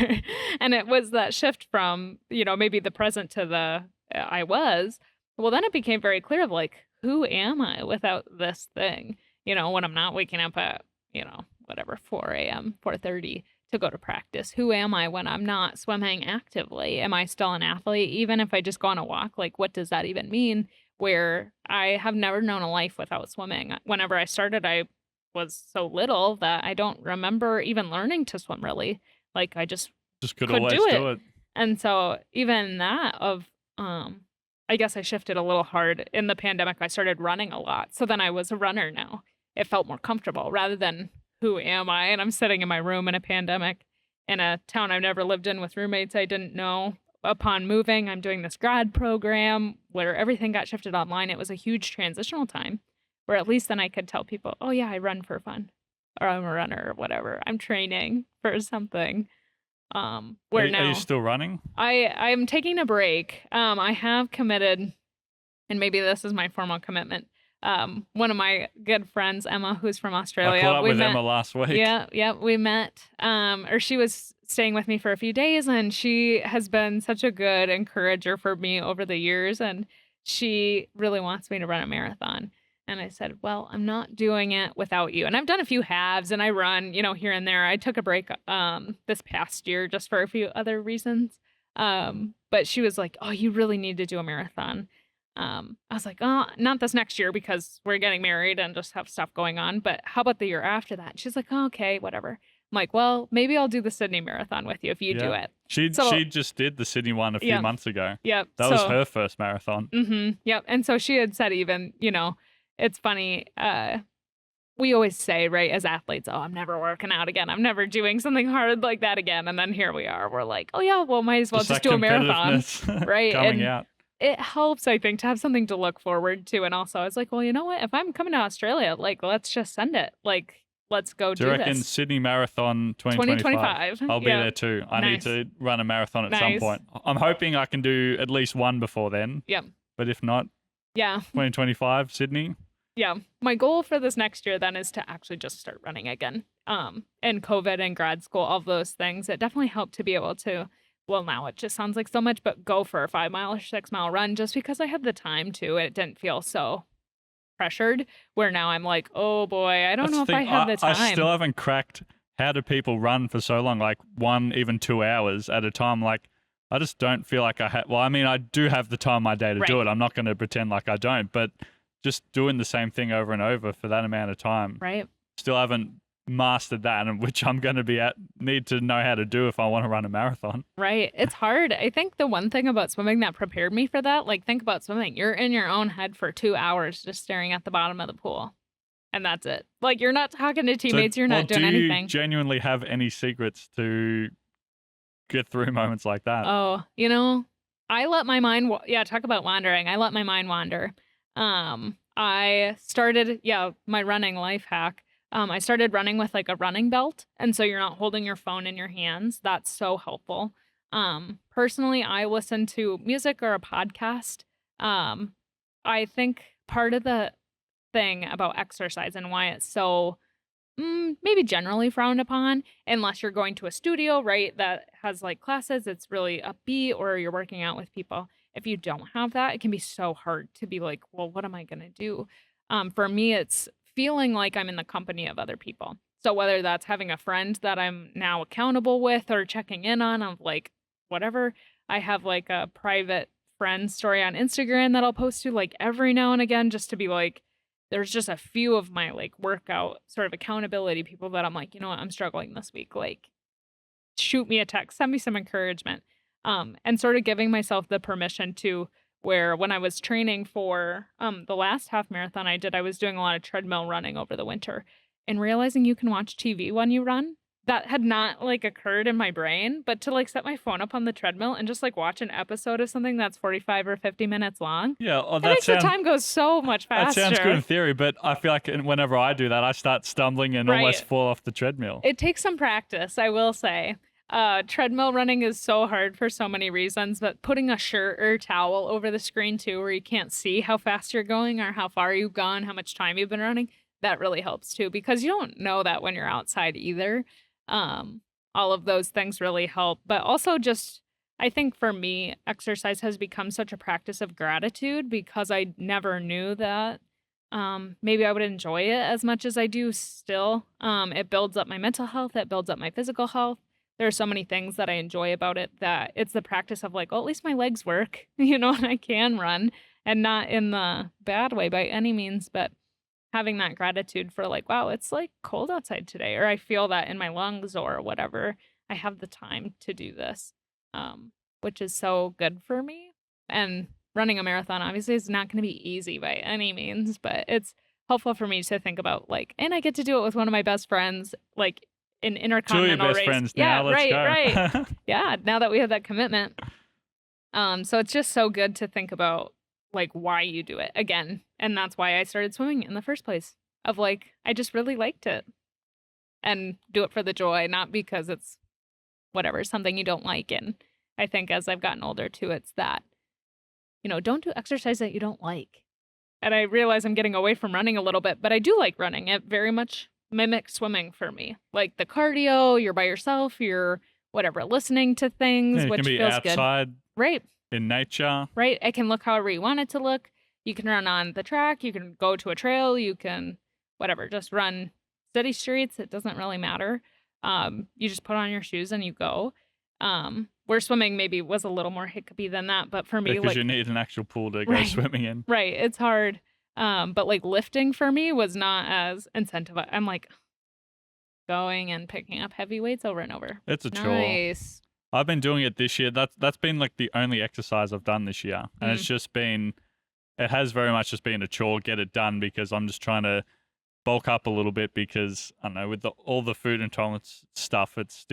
And it was that shift from, maybe the present to the I was. Well, then it became very clear of like, who am I without this thing? When I'm not waking up at, whatever, 4 a.m., 4:30 to go to practice. Who am I when I'm not swimming actively? Am I still an athlete? Even if I just go on a walk, like what does that even mean? Where I have never known a life without swimming. Whenever I started, I was so little that I don't remember even learning to swim really. Like I just Could could always do it. And so even that I guess I shifted a little hard in the pandemic. I started running a lot. So then I was a runner now. It felt more comfortable rather than who am I? And I'm sitting in my room in a pandemic in a town I've never lived in with roommates I didn't know. Upon moving, I'm doing this grad program where everything got shifted online. It was a huge transitional time where at least then I could tell people, oh yeah, I run for fun or I'm a runner or whatever. I'm training for something. Where Are now you still running? I'm taking a break. I have committed, and maybe this is my formal commitment. One of my good friends, Emma, who's from Australia. I caught up we with met, Emma last week. Yeah, we met. Or she was staying with me for a few days, and she has been such a good encourager for me over the years, and she really wants me to run a marathon. And I said, well, I'm not doing it without you. And I've done a few halves and I run, here and there. I took a break this past year just for a few other reasons. But she was like, oh, you really need to do a marathon. I was like, oh, not this next year because we're getting married and just have stuff going on. But how about the year after that? She's like, oh, okay, whatever. I'm like, well, maybe I'll do the Sydney Marathon with you if you do it. She just did the Sydney one a few months ago. Yep. That was her first marathon. Yep. And so she had said even, it's funny. We always say, right, as athletes, oh, I'm never working out again. I'm never doing something hard like that again. And then here we are. We're like, oh, yeah, well, might as well just do a marathon. Right. Coming out. It helps, I think, to have something to look forward to. And also, I was like, well, you know what? If I'm coming to Australia, like, let's just send it. Like, let's go do this. Do you reckon Sydney Marathon 2025? I'll be there too. I need to run a marathon at some point. I'm hoping I can do at least one before then. Yep. But if not, 2025 Sydney. yeah, my goal for this next year then is to actually just start running again. And COVID and grad school, all of those things, it definitely helped to be able to, well, now it just sounds like so much, but go for a 5 mile or 6 mile run just because I had the time to. It didn't feel so pressured, where now I'm like, oh boy, I don't That's know the if I thing, have the time. I still haven't cracked how do people run for so long, like 1, even 2 hours at a time. Like, I just don't feel like I have. Well, I mean, I do have the time in my day to do Right. it. I'm not going to pretend like I don't, but just doing the same thing over and over for that amount of time, Right. still haven't mastered that, and which I'm going to need to know how to do if I want to run a marathon. Right. It's hard. I think the one thing about swimming that prepared me for that, like, think about swimming. You're in your own head for 2 hours just staring at the bottom of the pool. And that's it. Like, you're not talking to teammates. You're not doing anything. Do you genuinely have any secrets to get through moments like that? Oh, I let my mind, talk about wandering. I let my mind wander. I started, my running life hack. I started running with like a running belt. And so you're not holding your phone in your hands. That's so helpful. Personally, I listen to music or a podcast. I think part of the thing about exercise and why it's so maybe generally frowned upon, unless you're going to a studio, right, that has like classes, it's really upbeat, or you're working out with people. If you don't have that, it can be so hard to be like, well, what am I going to do? For me, it's feeling like I'm in the company of other people. So whether that's having a friend that I'm now accountable with or checking in on, of like whatever, I have like a private friend story on Instagram that I'll post to like every now and again, just to be like, there's just a few of my like workout sort of accountability people that I'm like, you know what, I'm struggling this week. Like, shoot me a text, send me some encouragement. And sort of giving myself the permission to, where when I was training for the last half marathon I did, I was doing a lot of treadmill running over the winter, and realizing you can watch TV when you run. That had not like occurred in my brain, but to like set my phone up on the treadmill and just like watch an episode of something that's 45 or 50 minutes long. Yeah, that makes the time go so much faster. That sounds good in theory, but I feel like whenever I do that, I start stumbling and almost fall off the treadmill. It takes some practice, I will say. Treadmill running is so hard for so many reasons, but putting a shirt or towel over the screen too, where you can't see how fast you're going or how far you've gone, how much time you've been running, that really helps too, because you don't know that when you're outside either. All of those things really help, but also just, I think for me, exercise has become such a practice of gratitude, because I never knew that maybe I would enjoy it as much as I do still. It builds up my mental health, it builds up my physical health. There are so many things that I enjoy about it, that it's the practice of like, well, at least my legs work, and I can run, and not in the bad way by any means, but having that gratitude for like, wow, it's like cold outside today, or I feel that in my lungs or whatever. I have the time to do this, which is so good for me. And running a marathon obviously is not going to be easy by any means, but it's helpful for me to think about like, and I get to do it with one of my best friends, like in intercontinental race. 2 of your best friends now. Let's go. Right. Yeah, now that we have that commitment. So it's just so good to think about like why you do it again. And that's why I started swimming in the first place, of like, I just really liked it, and do it for the joy, not because it's whatever, something you don't like. And I think as I've gotten older too, it's that, don't do exercise that you don't like. And I realize I'm getting away from running a little bit, but I do like running. It very much mimics swimming for me. Like the cardio, you're by yourself, you're whatever, listening to things, you which can be feels outside, good. Right. in nature. Right. It can look however you want it to look. You can run on the track, you can go to a trail, you can whatever, just run city streets. It doesn't really matter. You just put on your shoes and you go. Where swimming maybe was a little more hiccupy than that, but for me, because like, you need an actual pool to go swimming in. Right. It's hard. But like lifting for me was not as incentivized. I'm like going and picking up heavy weights over and over. It's a nice. chore. I've been doing it this year. That's been like the only exercise I've done this year. And it's just been, it has very much just been a chore, get it done, because I'm just trying to bulk up a little bit, because I don't know, with all the food intolerance stuff, it's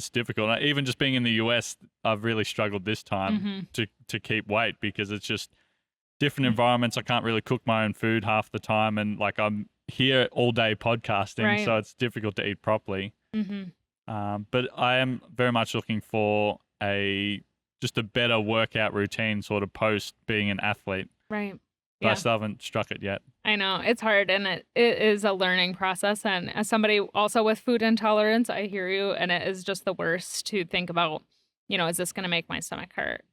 difficult. Even just being in the US, I've really struggled this time to keep weight, because it's just different environments. I can't really cook my own food half the time, and like I'm here all day podcasting, so it's difficult to eat properly. But I am very much looking for just a better workout routine sort of post being an athlete. Right. but I Yeah. still haven't struck it yet. I know it's hard, and it is a learning process. And as somebody also with food intolerance, I hear you, and it is just the worst to think about, is this going to make my stomach hurt?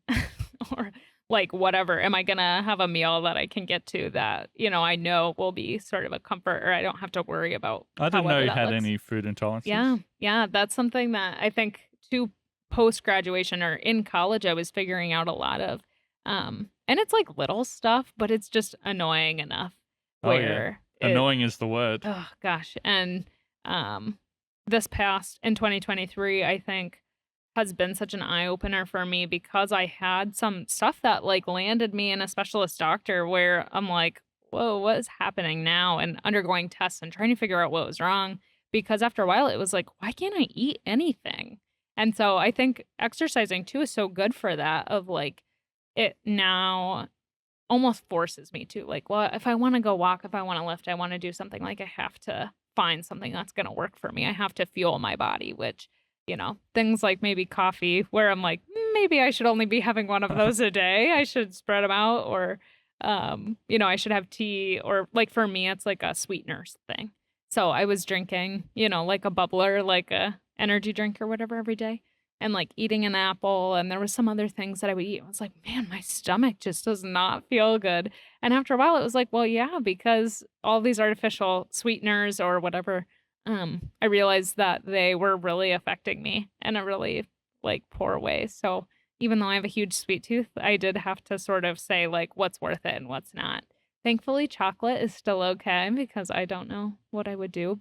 Or like whatever, am I going to have a meal that I can get to that, I know will be sort of a comfort, or I don't have to worry about I didn't know however you that had looks. any food intolerances. Yeah. Yeah. That's something that I think too post-graduation or in college, I was figuring out a lot of. And it's like little stuff, but it's just annoying enough Oh, yeah. where Annoying is the word. oh gosh. And this past in 2023, I think has been such an eye opener for me because I had some stuff that like landed me in a specialist doctor where I'm like, whoa, what is happening now? And undergoing tests and trying to figure out what was wrong. Because after a while, it was like, why can't I eat anything? And so I think exercising too is so good for that, of like, it now almost forces me to like, well, if I want to go walk, if I want to lift, I want to do something, like I have to find something that's going to work for me. I have to fuel my body, which, things like maybe coffee, where I'm like, maybe I should only be having one of those a day. I should spread them out, or, I should have tea, or like for me, it's like a sweeteners thing. So I was drinking, like a bubbler, like a energy drink or whatever every day, and like eating an apple, and there was some other things that I would eat. I was like, man, my stomach just does not feel good. And after a while, it was like, well, yeah, because all these artificial sweeteners or whatever, I realized that they were really affecting me in a really like poor way. So even though I have a huge sweet tooth, I did have to sort of say like what's worth it and what's not. Thankfully, chocolate is still okay because I don't know what I would do,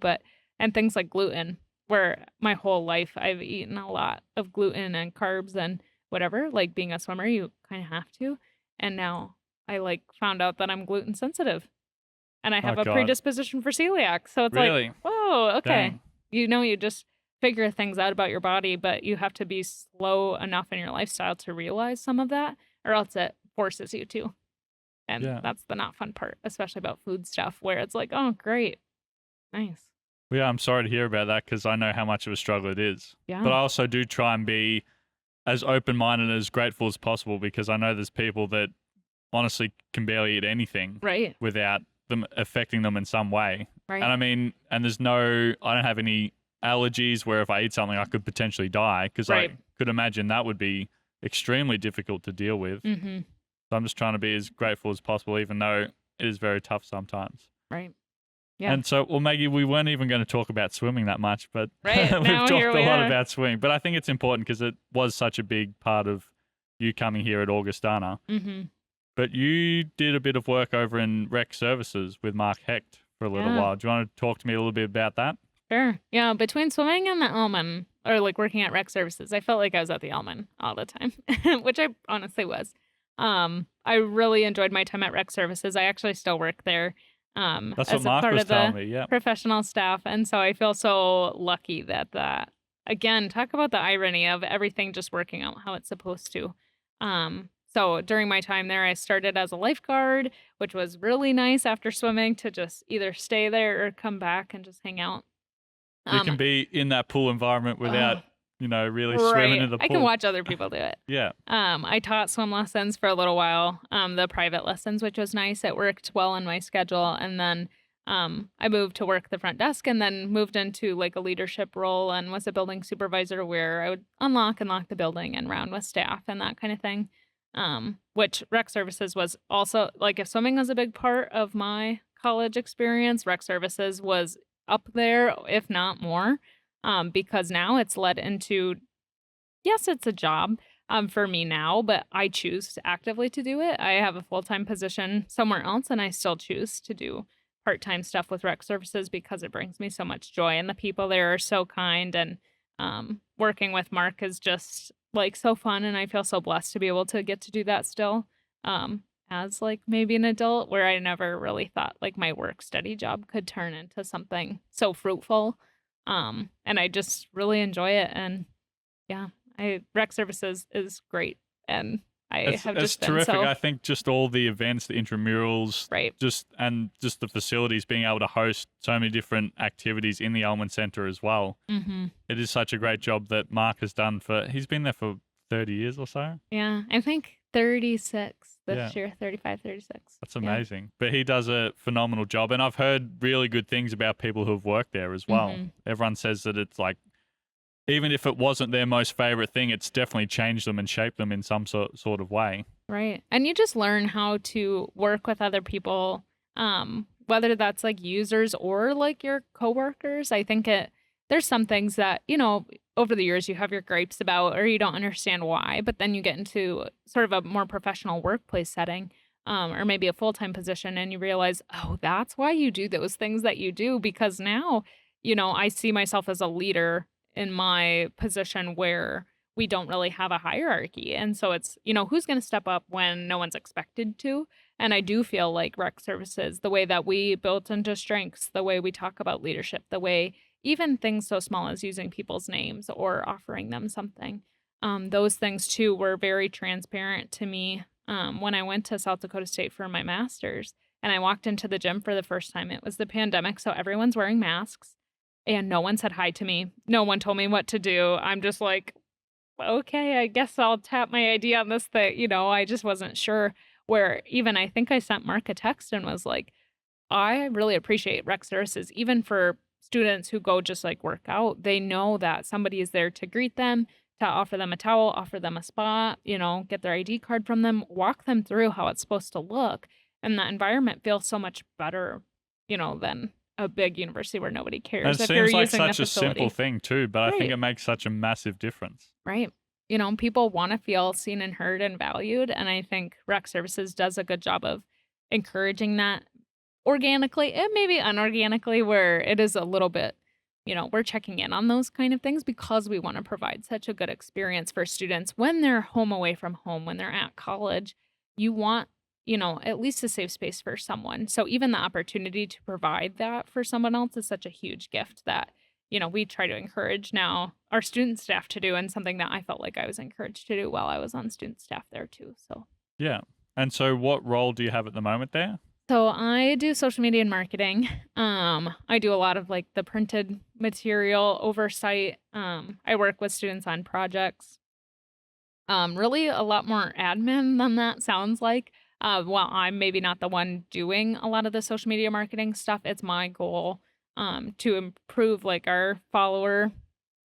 and things like gluten, where my whole life I've eaten a lot of gluten and carbs and whatever, like being a swimmer, you kind of have to. And now I like found out that I'm gluten sensitive and I have Oh, a God. predisposition for celiac. So it's Really? like, whoa, okay. Dang. You just figure things out about your body, but you have to be slow enough in your lifestyle to realize some of that, or else it forces you to. And Yeah. that's the not fun part, especially about food stuff, where it's like, oh, great. Nice. Well, yeah, I'm sorry to hear about that because I know how much of a struggle it is. Yeah. But I also do try and be as open-minded and as grateful as possible, because I know there's people that honestly can barely eat anything Right. without them affecting them in some way. Right. And I mean, and I don't have any allergies where if I eat something I could potentially die, because Right. I could imagine that would be extremely difficult to deal with. Mm-hmm. So I'm just trying to be as grateful as possible, even though it is very tough sometimes. Right. Yeah. And so, well, Maggie, we weren't even going to talk about swimming that much, but Right. we've Now talked here a we lot are. about swimming. But I think it's important because it was such a big part of you coming here at Augustana. Mm-hmm. But you did a bit of work over in rec services with Mark Hecht for a little Yeah. while. Do you want to talk to me a little bit about that? Sure. Yeah. Between swimming and the Elmen, or like working at rec services, I felt like I was at the Elmen all the time, which I honestly was. I really enjoyed my time at rec services. I actually still work there. That's as what Mark a part was of the telling me, yeah. professional staff, and so I feel so lucky that again, talk about the irony of everything just working out how it's supposed to. So during my time there, I started as a lifeguard, which was really nice after swimming to just either stay there or come back and just hang out. You can be in that pool environment without, really swimming in the pool. I can watch other people do it. Yeah. I taught swim lessons for a little while, the private lessons, which was nice. It worked well in my schedule. And then I moved to work the front desk, and then moved into like a leadership role and was a building supervisor, where I would unlock and lock the building and round with staff and that kind of thing. Which rec services was also, like, if swimming was a big part of my college experience, rec services was up there, if not more, because now it's led into, yes, it's a job for me now, but I choose actively to do it. I have a full-time position somewhere else, and I still choose to do part-time stuff with rec services because it brings me so much joy, and the people there are so kind, and working with Mark is just like so fun, and I feel so blessed to be able to get to do that still. As like maybe an adult, where I never really thought like my work study job could turn into something so fruitful. And I just really enjoy it. And yeah, rec services is great. And It's have just been terrific. so I think just all the events, the intramurals, right. just the facilities, being able to host so many different activities in the Elmen Center as well. Mm-hmm. It is such a great job that Mark has done he's been there for 30 years or so. Yeah, I think 36 Yeah. this year, 35, 36. That's amazing. But he does a phenomenal job. And I've heard really good things about people who have worked there as well. Mhm. Everyone says that it's like, even if it wasn't their most favorite thing, it's definitely changed them and shaped them in some sort of way. Right. And you just learn how to work with other people, whether that's like users or like your coworkers. I think there's some things that, over the years you have your gripes about or you don't understand why, but then you get into sort of a more professional workplace setting, or maybe a full-time position and you realize, oh, that's why you do those things that you do, because now, I see myself as a leader in my position where we don't really have a hierarchy. And so it's, who's going to step up when no one's expected to? And I do feel like rec services, the way that we built into strengths, the way we talk about leadership, the way even things so small as using people's names or offering them something, those things too were very transparent to me when I went to South Dakota State for my master's. And I walked into the gym for the first time. It was the pandemic, so everyone's wearing masks. And no one said hi to me. No one told me what to do. I'm just like, okay, I guess I'll tap my ID on this thing. I just wasn't sure. Where even I think I sent Mark a text and was like, I really appreciate rec services, even for students who go just like work out. They know that somebody is there to greet them, to offer them a towel, offer them a spot, get their ID card from them, walk them through how it's supposed to look. And that environment feels so much better, than a big university where nobody cares. And it seems like such a simple thing too, but I think it makes such a massive difference. Right. People want to feel seen and heard and valued. And I think rec services does a good job of encouraging that organically and maybe unorganically, where it is a little bit, we're checking in on those kind of things because we want to provide such a good experience for students when they're home away from home, when they're at college. You want, at least a safe space for someone. So even the opportunity to provide that for someone else is such a huge gift that, we try to encourage now our student staff to do, and something that I felt like I was encouraged to do while I was on student staff there too. So yeah. And so what role do you have at the moment there? So I do social media and marketing. I do a lot of like the printed material oversight. I work with students on projects. Really a lot more admin than that sounds like. Well, I'm maybe not the one doing a lot of the social media marketing stuff. It's my goal to improve like our follower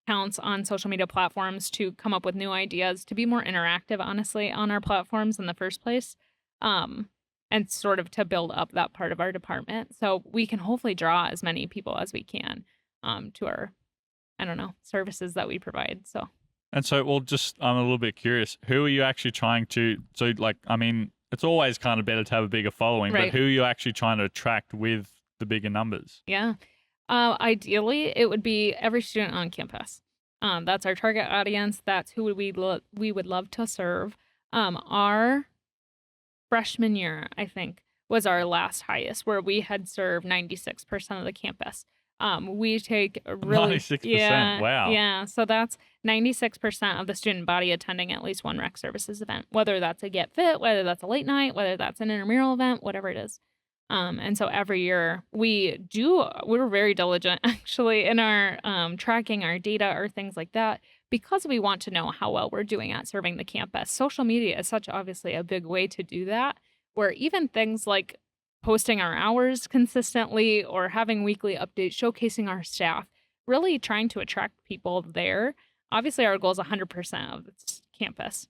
counts on social media platforms, to come up with new ideas, to be more interactive, honestly, on our platforms in the first place. And sort of to build up that part of our department so we can hopefully draw as many people as we can to our, services that we provide. So. And so, I'm a little bit curious. Who are you actually trying to, it's always kind of better to have a bigger following, right. But who are you actually trying to attract with the bigger numbers? Yeah. Ideally, it would be every student on campus. That's our target audience. That's who we would love to serve. Our freshman year, I think, was our last highest, where we had served 96% of the campus. We take really 96%. Wow. Yeah. So that's 96% of the student body attending at least one rec services event, whether that's a Get Fit, whether that's a late night, whether that's an intramural event, whatever it is. And so every year we're very diligent actually in our tracking our data or things like that, because we want to know how well we're doing at serving the campus. Social media is such obviously a big way to do that, where even things like posting our hours consistently or having weekly updates showcasing our staff, really trying to attract people there. Obviously, our goal is 100% of the campus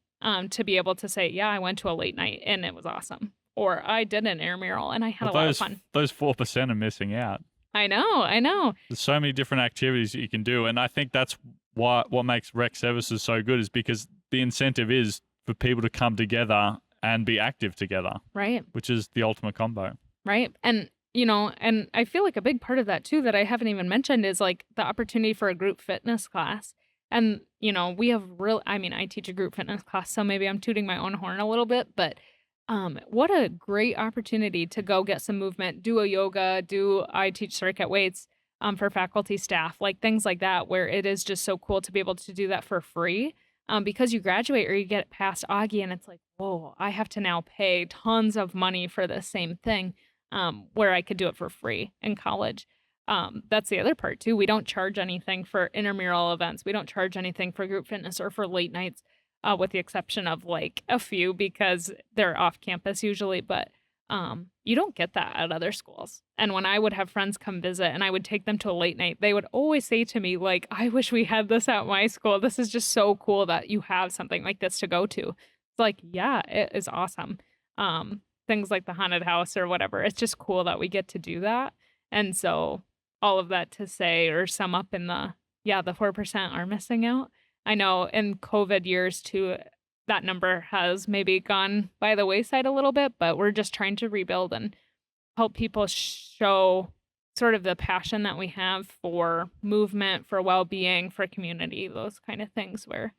to be able to say, yeah, I went to a late night and it was awesome. Or I did an intramural and I had a lot of fun. Those 4% are missing out. I know. There's so many different activities that you can do. And I think that's what makes rec services so good, is because the incentive is for people to come together and be active together. Right. Which is the ultimate combo. Right. And, and I feel like a big part of that too that I haven't even mentioned is like the opportunity for a group fitness class. And, we have I teach a group fitness class, so maybe I'm tooting my own horn a little bit, but what a great opportunity to go get some movement, do a yoga, I teach circuit weights for faculty staff, like things like that, where it is just so cool to be able to do that for free because you graduate or you get past Augie and it's like, whoa, I have to now pay tons of money for the same thing where I could do it for free in college. That's the other part too. We don't charge anything for intramural events. We don't charge anything for group fitness or for late nights. with the exception of like a few because they're off campus usually, but you don't get that at other schools. And when I would have friends come visit and I would take them to a late night, they would always say to me, like, I wish we had this at my school. This is just so cool that you have something like this to go to. It's like, yeah, it is awesome. Things like the haunted house or whatever. It's just cool that we get to do that. And so all of that to say or sum up in the 4% are missing out. I know in COVID years too, that number has maybe gone by the wayside a little bit, but we're just trying to rebuild and help people show sort of the passion that we have for movement, for well-being, for community, those kind of things where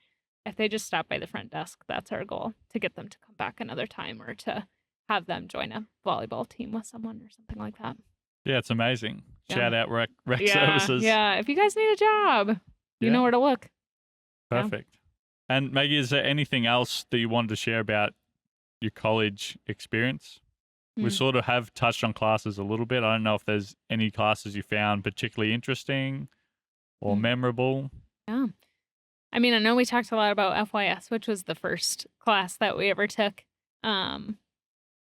if they just stop by the front desk, that's our goal, to get them to come back another time or to have them join a volleyball team with someone or something like that. Yeah, it's amazing. Yeah. Shout out rec services. Yeah, if you guys need a job, you know where to look. Perfect. And Maggie, is there anything else that you wanted to share about your college experience? We sort of have touched on classes a little bit. I don't know if there's any classes you found particularly interesting or memorable. Yeah. I mean, I know we talked a lot about FYS, which was the first class that we ever took. And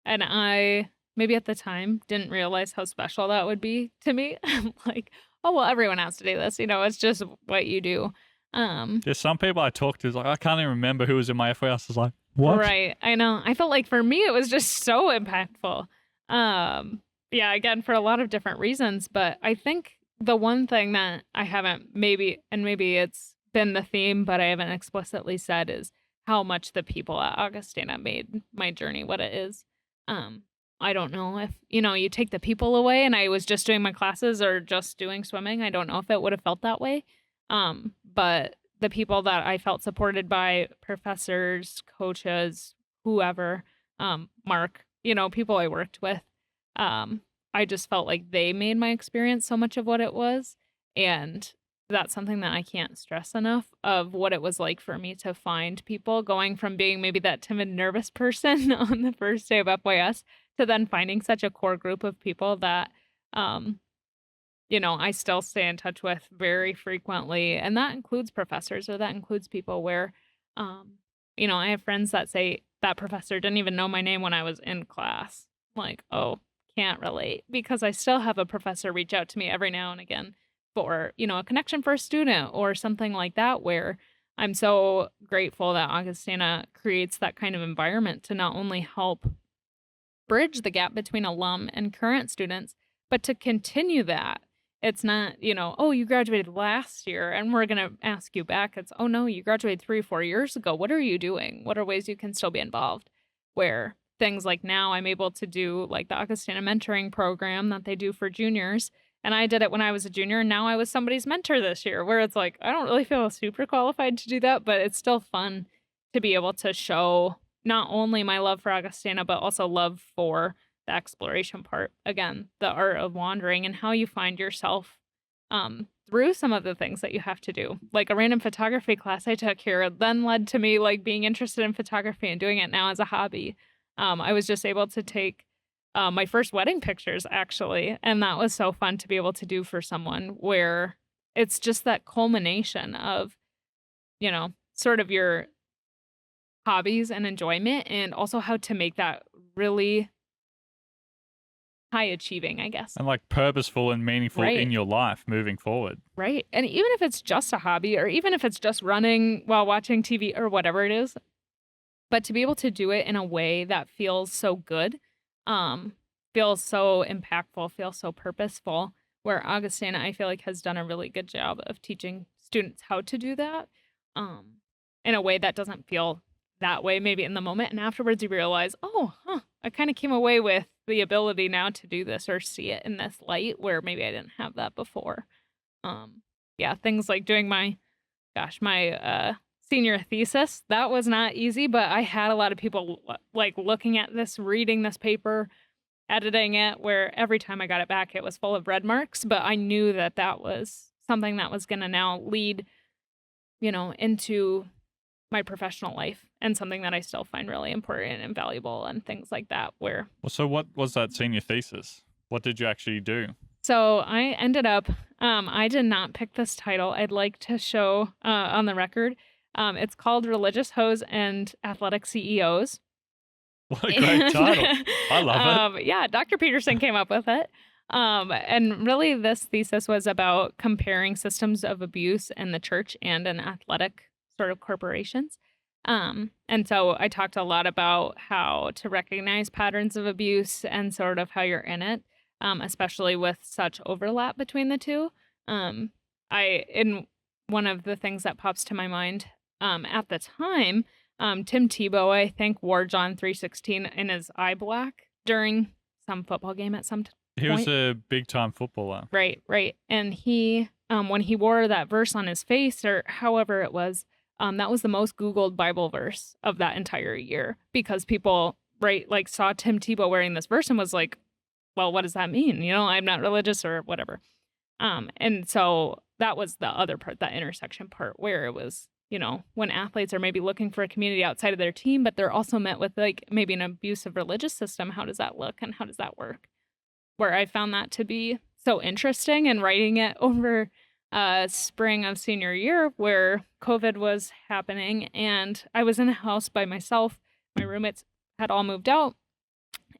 I, maybe at the time, didn't realize how special that would be to me. Like, oh, well, everyone has to do this. You know, it's just what you do. There's some people I talked to, like, I can't even remember who was in my FYS. I was like, what? Right. I know. I felt like for me, it was just so impactful. Yeah, again, for a lot of different reasons. But I think the one thing that I haven't maybe it's been the theme, but I haven't explicitly said is how much the people at Augustana made my journey what it is. I don't know if, you take the people away and I was just doing my classes or just doing swimming. I don't know if it would have felt that way. But the people that I felt supported by, professors, coaches, whoever, Mark, people I worked with, I just felt like they made my experience so much of what it was. And that's something that I can't stress enough of what it was like for me to find people, going from being maybe that timid, nervous person on the first day of FYS to then finding such a core group of people that, I still stay in touch with very frequently. And that includes professors, or that includes people where, I have friends that say that professor didn't even know my name when I was in class. Like, oh, can't relate, because I still have a professor reach out to me every now and again for, a connection for a student or something like that, where I'm so grateful that Augustana creates that kind of environment to not only help bridge the gap between alum and current students, but to continue that. It's not, oh, you graduated last year and we're going to ask you back. It's, oh, no, you graduated 3 or 4 years ago. What are you doing? What are ways you can still be involved? Where things like now I'm able to do like the Augustana mentoring program that they do for juniors. And I did it when I was a junior, and now I was somebody's mentor this year, where it's like, I don't really feel super qualified to do that, but it's still fun to be able to show not only my love for Augustana, but also love for the exploration part. Again, the art of wandering and how you find yourself through some of the things that you have to do. Like a random photography class I took here then led to me like being interested in photography and doing it now as a hobby. I was just able to take my first wedding pictures, actually, and that was so fun to be able to do for someone, where it's just that culmination of, sort of your hobbies and enjoyment, and also how to make that really high achieving, I guess. And like purposeful and meaningful in your life moving forward. Right. And even if it's just a hobby, or even if it's just running while watching TV or whatever it is, but to be able to do it in a way that feels so good, feels so impactful, feels so purposeful, where Augustana, I feel like, has done a really good job of teaching students how to do that in a way that doesn't feel that way maybe in the moment. And afterwards you realize, I kind of came away with the ability now to do this or see it in this light where maybe I didn't have that before. Things like doing my senior thesis, that was not easy, but I had a lot of people like looking at this, reading this paper, editing it, where every time I got it back, it was full of red marks, but I knew that that was something that was going to now lead, into my professional life, and something that I still find really important and valuable and things like that. Well, so what was that senior thesis? What did you actually do? So I ended up, I did not pick this title. I'd like to show on the record, It's called Religious Hoes and Athletic CEOs. What a great title. I love it. Yeah, Dr. Peterson came up with it. And really, this thesis was about comparing systems of abuse in the church and in athletic sort of corporations. And so I talked a lot about how to recognize patterns of abuse and sort of how you're in it, especially with such overlap between the two. In one of the things that pops to my mind at the time, Tim Tebow, I think, wore John 3:16 in his eye black during some football game at some He point. was a big-time footballer. Right. And he, when he wore that verse on his face, or however it was, that was the most Googled Bible verse of that entire year, because people, right, like saw Tim Tebow wearing this verse and was like, well, what does that mean? You know, I'm not religious or whatever. And so that was the other part, that intersection part, where it was, you know, when athletes are maybe looking for a community outside of their team, but they're also met with like maybe an abusive religious system. How does that look and how does that work? Where I found that to be so interesting, and writing it over spring of senior year where COVID was happening and I was in a house by myself. My roommates had all moved out.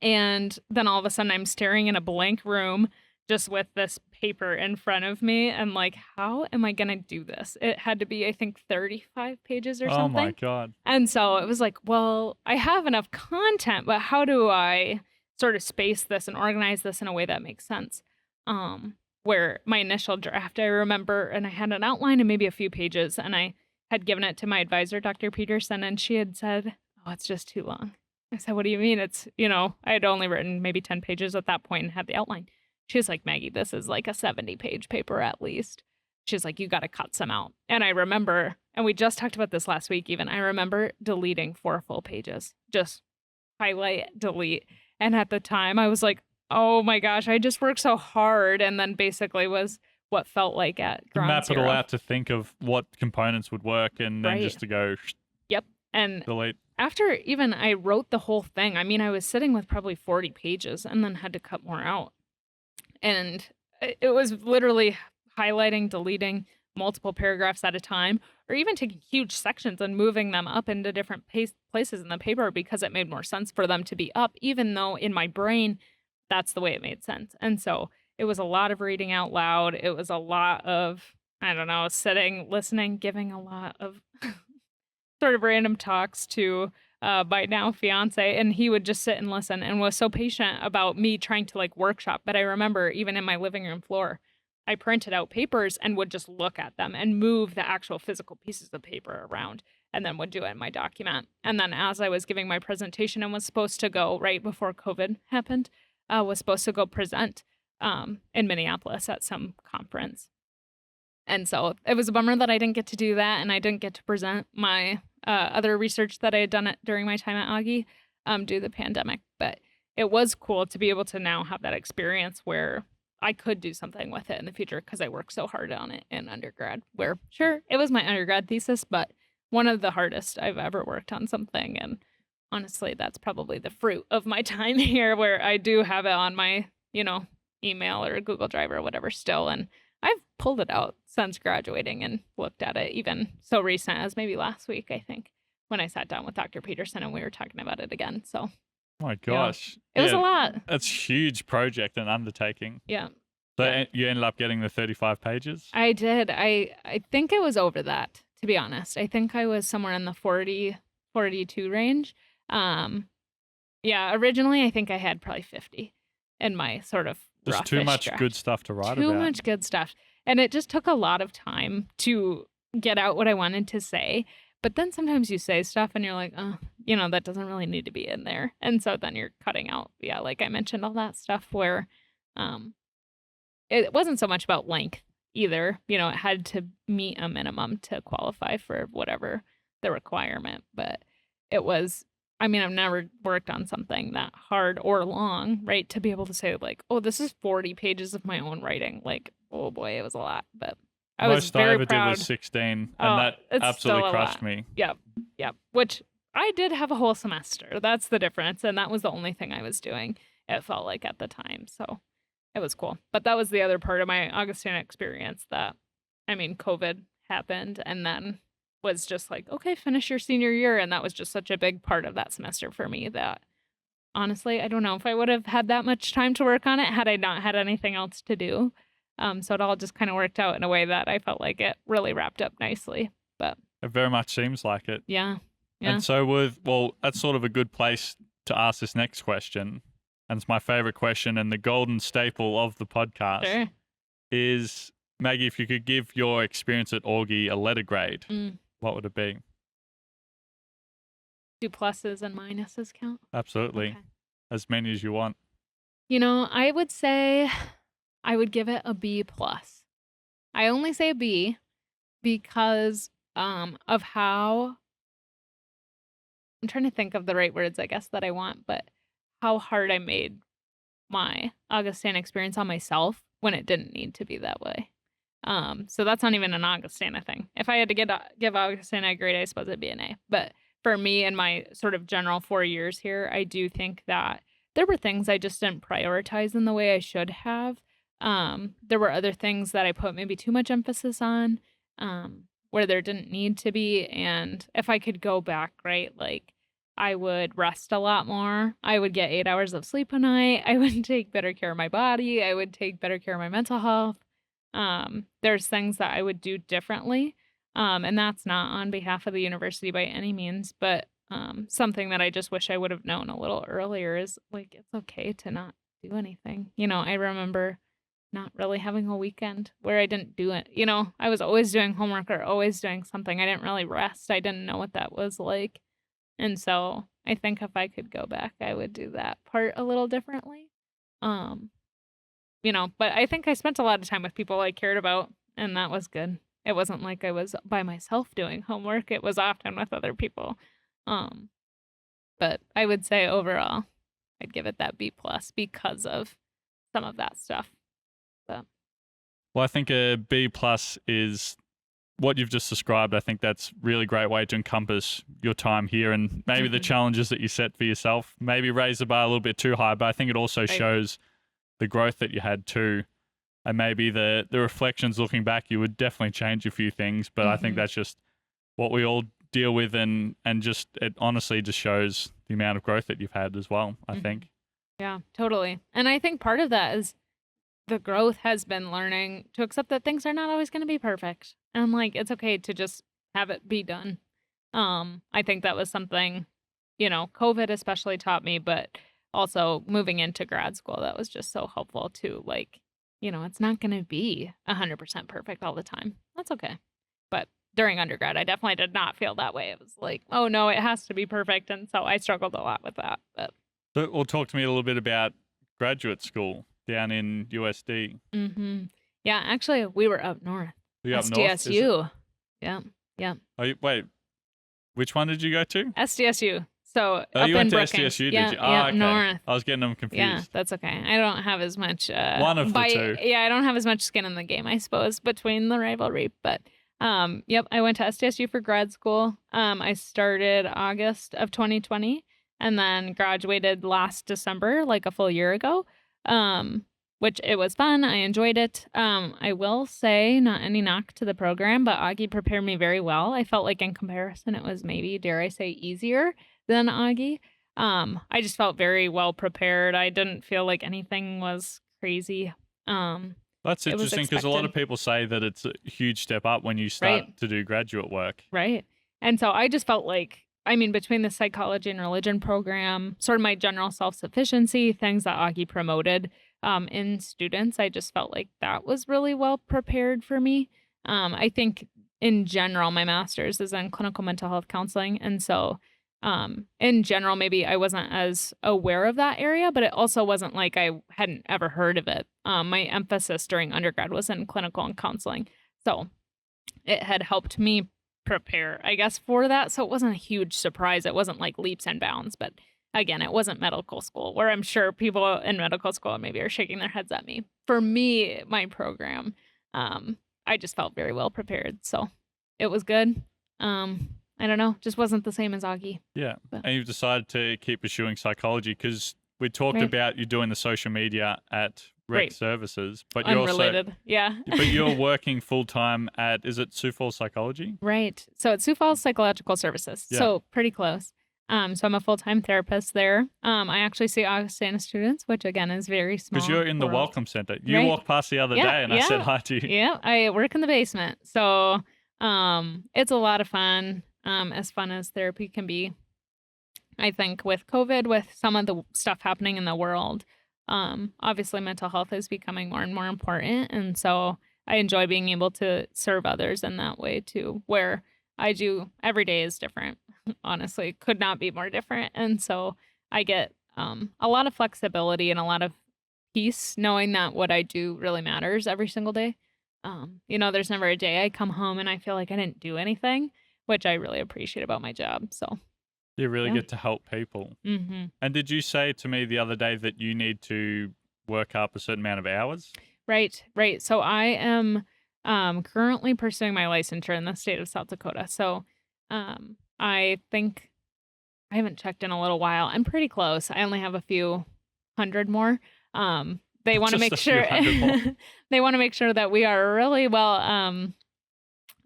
And then all of a sudden I'm staring in a blank room just with this paper in front of me and like, how am I going to do this? It had to be, I think, 35 pages or something. Oh my God. And so it was like, well, I have enough content, but how do I sort of space this and organize this in a way that makes sense? Where my initial draft, I remember, and I had an outline and maybe a few pages, and I had given it to my advisor, Dr. Peterson, and she had said, oh, it's just too long. I said, what do you mean? It's, you know, I had only written maybe 10 pages at that point and had the outline. She was like, Maggie, this is like a 70-page paper at least. She's like, you got to cut some out. And I remember, and we just talked about this last week even, I remember deleting 4 full pages, just highlight, delete. And at the time I was like, oh my gosh, I just worked so hard. And then basically was what felt like at ground map zero. it all out to think of what components would work and then just to go Yep. And delete. after even I wrote the whole thing, I mean, I was sitting with probably 40 pages and then had to cut more out. And it was literally highlighting, deleting multiple paragraphs at a time, or even taking huge sections and moving them up into different places in the paper because it made more sense for them to be up, even though in my brain, that's the way it made sense. And so it was a lot of reading out loud. It was a lot of, I don't know, sitting, listening, giving a lot of sort of random talks to my now fiance, and he would just sit and listen and was so patient about me trying to like workshop. But I remember even in my living room floor, I printed out papers and would just look at them and move the actual physical pieces of paper around and then would do it in my document. And then as I was giving my presentation and was supposed to go right before COVID happened, was supposed to go present in Minneapolis at some conference. And so it was a bummer that I didn't get to do that, and I didn't get to present my other research that I had done during my time at Augie due to the pandemic. But it was cool to be able to now have that experience where I could do something with it in the future because I worked so hard on it in undergrad, where sure, it was my undergrad thesis, but one of the hardest I've ever worked on something. And honestly, that's probably the fruit of my time here, where I do have it on my, you know, email or Google Drive or whatever still. And I've pulled it out since graduating and looked at it even so recent as maybe last week, I think, when I sat down with Dr. Peterson and we were talking about it again. So, oh my gosh. It was a lot. That's a huge project and undertaking. Yeah. So you ended up getting the 35 pages? I did. I think it was over that, to be honest. I think I was somewhere in the 40, 42 range. Yeah, originally I think I had probably 50 in my sort of Just too much draft. good stuff to write about. Too much good stuff. And it just took a lot of time to get out what I wanted to say. But then sometimes you say stuff and you're like, oh, you know, that doesn't really need to be in there. And so then you're cutting out, yeah, like I mentioned, all that stuff where it wasn't so much about length either. You know, it had to meet a minimum to qualify for whatever the requirement. But it was, I mean, I've never worked on something that hard or long, right? To be able to say like, oh, this is 40 pages of my own writing. Like, oh boy, it was a lot. But I was Most very I ever proud. did was 16, and that absolutely crushed me. Yep. Which I did have a whole semester. That's the difference. And that was the only thing I was doing, it felt like at the time. So it was cool. But that was the other part of my Augustana experience that, I mean, COVID happened and then was just like, okay, finish your senior year. And that was just such a big part of that semester for me that honestly, I don't know if I would have had that much time to work on it had I not had anything else to do. So it all just kind of worked out in a way that I felt like it really wrapped up nicely. But It very much seems like it. yeah. And so that's sort of a good place to ask this next question. And it's my favorite question and the golden staple of the podcast. Sure. Is, Maggie, if you could give your experience at Augie a letter grade, what would it be? Do pluses and minuses count? Absolutely. Okay. As many as you want. I would say I would give it a B plus. I only say B because of how I'm trying to think of the right words, I guess, that I want, but how hard I made my Augustana experience on myself when it didn't need to be that way. So that's not even an Augustana thing. If I had to give Augustana a grade, I suppose it'd be an A. But for me and my sort of general 4 years here, I do think that there were things I just didn't prioritize in the way I should have. There were other things that I put maybe too much emphasis on, where there didn't need to be. And if I could go back, right, like I would rest a lot more. I would get 8 hours of sleep a night. I would take better care of my body. I would take better care of my mental health. There's things that I would do differently. And that's not on behalf of the university by any means, but something that I just wish I would have known a little earlier is like, it's okay to not do anything. I remember not really having a weekend where I didn't do it. I was always doing homework or always doing something. I didn't really rest. I didn't know what that was like. And so I think if I could go back, I would do that part a little differently. But I think I spent a lot of time with people I cared about, and that was good. It wasn't like I was by myself doing homework. It was often with other people. But I would say overall, I'd give it that B plus because of some of that stuff. Well, I think a B plus is what you've just described. I think that's really great way to encompass your time here and maybe the challenges that you set for yourself. Maybe raise the bar a little bit too high, but I think it also shows the growth that you had too. And maybe the reflections looking back, you would definitely change a few things, but I think that's just what we all deal with, and just it honestly just shows the amount of growth that you've had as well, I think. Yeah, totally. And I think part of that is the growth has been learning to accept that things are not always going to be perfect. And like, it's okay to just have it be done. I think that was something, COVID especially taught me, but also moving into grad school, that was just so helpful to like, it's not going to be 100% perfect all the time. That's okay. But during undergrad, I definitely did not feel that way. It was like, oh no, it has to be perfect. And so I struggled a lot with that. But well, talk to me a little bit about graduate school down in USD. Yeah, actually, we were up north. You up SDSU. north? Yeah. Oh, wait, which one did you go to? SDSU. So Oh, up you in went to Brookings. SDSU, yeah, did you? Yeah, okay. north. I was getting them confused. Yeah, that's okay. I don't have as much one of the two. Yeah, I don't have as much skin in the game, I suppose, between the rivalry. But yep, I went to SDSU for grad school. I started August of 2020 and then graduated last December, like a full year ago. Which it was fun. I enjoyed it. I will say, not any knock to the program, but Augie prepared me very well. I felt like in comparison, it was maybe, dare I say, easier than Augie. I just felt very well prepared. I didn't feel like anything was crazy. That's interesting because a lot of people say that it's a huge step up when you start to do graduate work. Right. And so I just felt like, between the psychology and religion program, sort of my general self-sufficiency, things that Augie promoted in students, I just felt like that was really well prepared for me. I think in general, my master's is in clinical mental health counseling. And so in general, maybe I wasn't as aware of that area, but it also wasn't like I hadn't ever heard of it. My emphasis during undergrad was in clinical and counseling. So it had helped me prepare, I guess, for that. So it wasn't a huge surprise. It wasn't like leaps and bounds, but again, it wasn't medical school, where I'm sure people in medical school maybe are shaking their heads at me. For me, my program, I just felt very well prepared. So it was good. I don't know, just wasn't the same as Augie. Yeah. But. And you've decided to keep pursuing psychology because we talked about you doing the social media at rec Right. services, but you're Unrelated. Yeah. but you're working full time at, is it Sioux Falls Psychology? Right. So it's Sioux Falls Psychological Services. Yeah. So pretty close. So I'm a full-time therapist there. I actually see Augustana students, which again is very small. Because you're in the world. welcome center. You Right. walked past the other Yeah, day and I said hi to you. Yeah, I work in the basement. So it's a lot of fun, as fun as therapy can be. I think with COVID, with some of the stuff happening in the world, obviously mental health is becoming more and more important. And so I enjoy being able to serve others in that way too, where I do every day is different. Honestly, could not be more different. And so I get a lot of flexibility and a lot of peace knowing that what I do really matters every single day. There's never a day I come home and I feel like I didn't do anything, which I really appreciate about my job. So You really Yeah. get to help people. mm-hmm. And did you say to me the other day that you need to work up a certain amount of hours? Right. So I am currently pursuing my licensure in the state of South Dakota. So I think I haven't checked in a little while. I'm pretty close. I only have a few hundred more. They want to Just make a few sure hundred more. they want to make sure that we are really well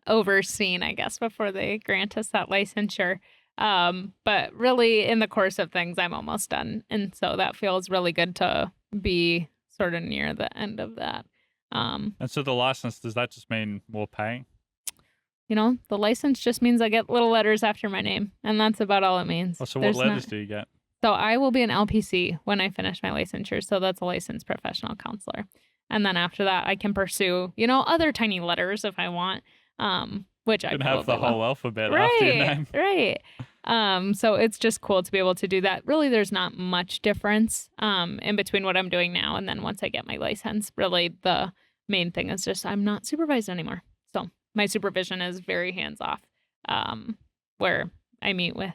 overseen, I guess, before they grant us that licensure. But really, in the course of things, I'm almost done, and so that feels really good to be sort of near the end of that. And so the license, does that just mean more pay? The license just means I get little letters after my name, and that's about all it means. Oh, so There's what letters not- do you get? So I will be an LPC when I finish my licensure. So that's a licensed professional counselor. And then after that, I can pursue, other tiny letters if I want, which I You can have the probably will. whole alphabet after your name. Right. So it's just cool to be able to do that. Really, there's not much difference in between what I'm doing now and then once I get my license. Really, the main thing is just I'm not supervised anymore. So my supervision is very hands-off, where I meet with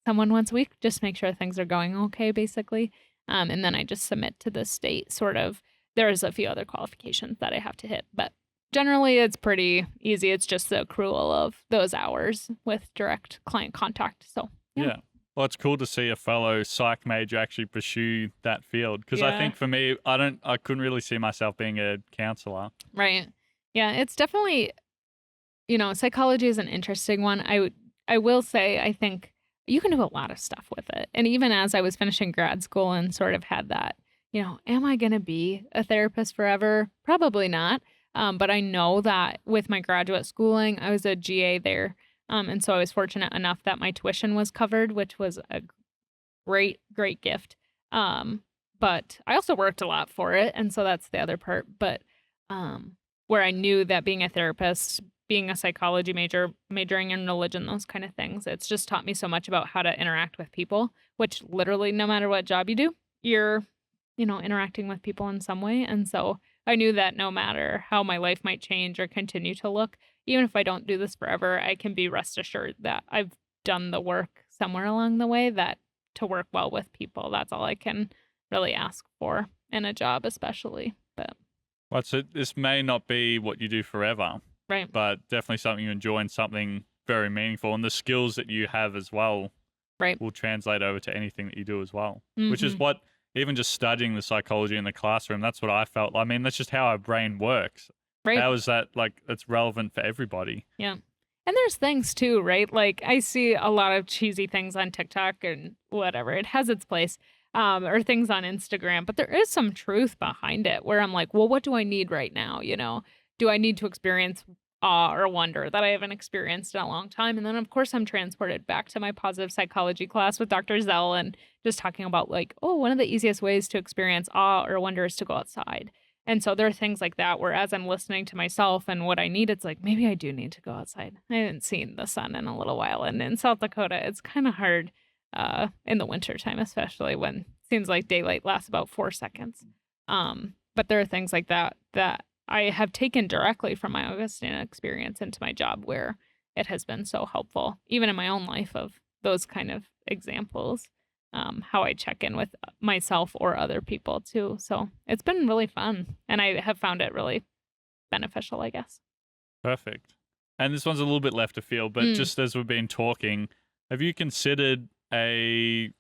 someone once a week, just make sure things are going okay, basically. And then I just submit to the state, sort of. There's a few other qualifications that I have to hit, but generally it's pretty easy. It's just the accrual of those hours with direct client contact. So, Yeah. Well, it's cool to see a fellow psych major actually pursue that field. Because I Yeah. think for me, I couldn't really see myself being a counselor. Right. Yeah, it's definitely, psychology is an interesting one. I will say, I think you can do a lot of stuff with it. And even as I was finishing grad school and sort of had that, am I going to be a therapist forever? Probably not. But I know that with my graduate schooling, I was a GA there. And so I was fortunate enough that my tuition was covered, which was a great, great gift. But I also worked a lot for it. And so that's the other part. But where I knew that being a therapist, being a psychology major, majoring in religion, those kind of things, it's just taught me so much about how to interact with people, which literally no matter what job you do, you're, interacting with people in some way. And so I knew that no matter how my life might change or continue to look, even if I don't do this forever, I can be rest assured that I've done the work somewhere along the way that to work well with people, that's all I can really ask for in a job, especially. But Well, so this may not be what you do forever, right. but definitely something you enjoy and something very meaningful. And the skills that you have as well Right. will translate over to anything that you do as well, which is Mhm. what, even just studying the psychology in the classroom, that's what I felt. I mean, that's just how our brain works. Right. How is that, it's relevant for everybody? Yeah. And there's things too, right? Like I see a lot of cheesy things on TikTok and whatever. It has its place. Or things on Instagram, but there is some truth behind it where I'm like, well, what do I need right now? Do I need to experience awe or wonder that I haven't experienced in a long time? And then of course I'm transported back to my positive psychology class with Dr. Zell and just talking about like, oh, one of the easiest ways to experience awe or wonder is to go outside. And so there are things like that where as I'm listening to myself and what I need, it's like, maybe I do need to go outside. I haven't seen the sun in a little while. And in South Dakota, it's kind of hard in the wintertime, especially when it seems like daylight lasts about 4 seconds. But there are things like that I have taken directly from my Augustana experience into my job where it has been so helpful, even in my own life of those kind of examples, how I check in with myself or other people too. So it's been really fun and I have found it really beneficial, I guess. Perfect. And this one's a little bit left of field, but just as we've been talking, have you considered a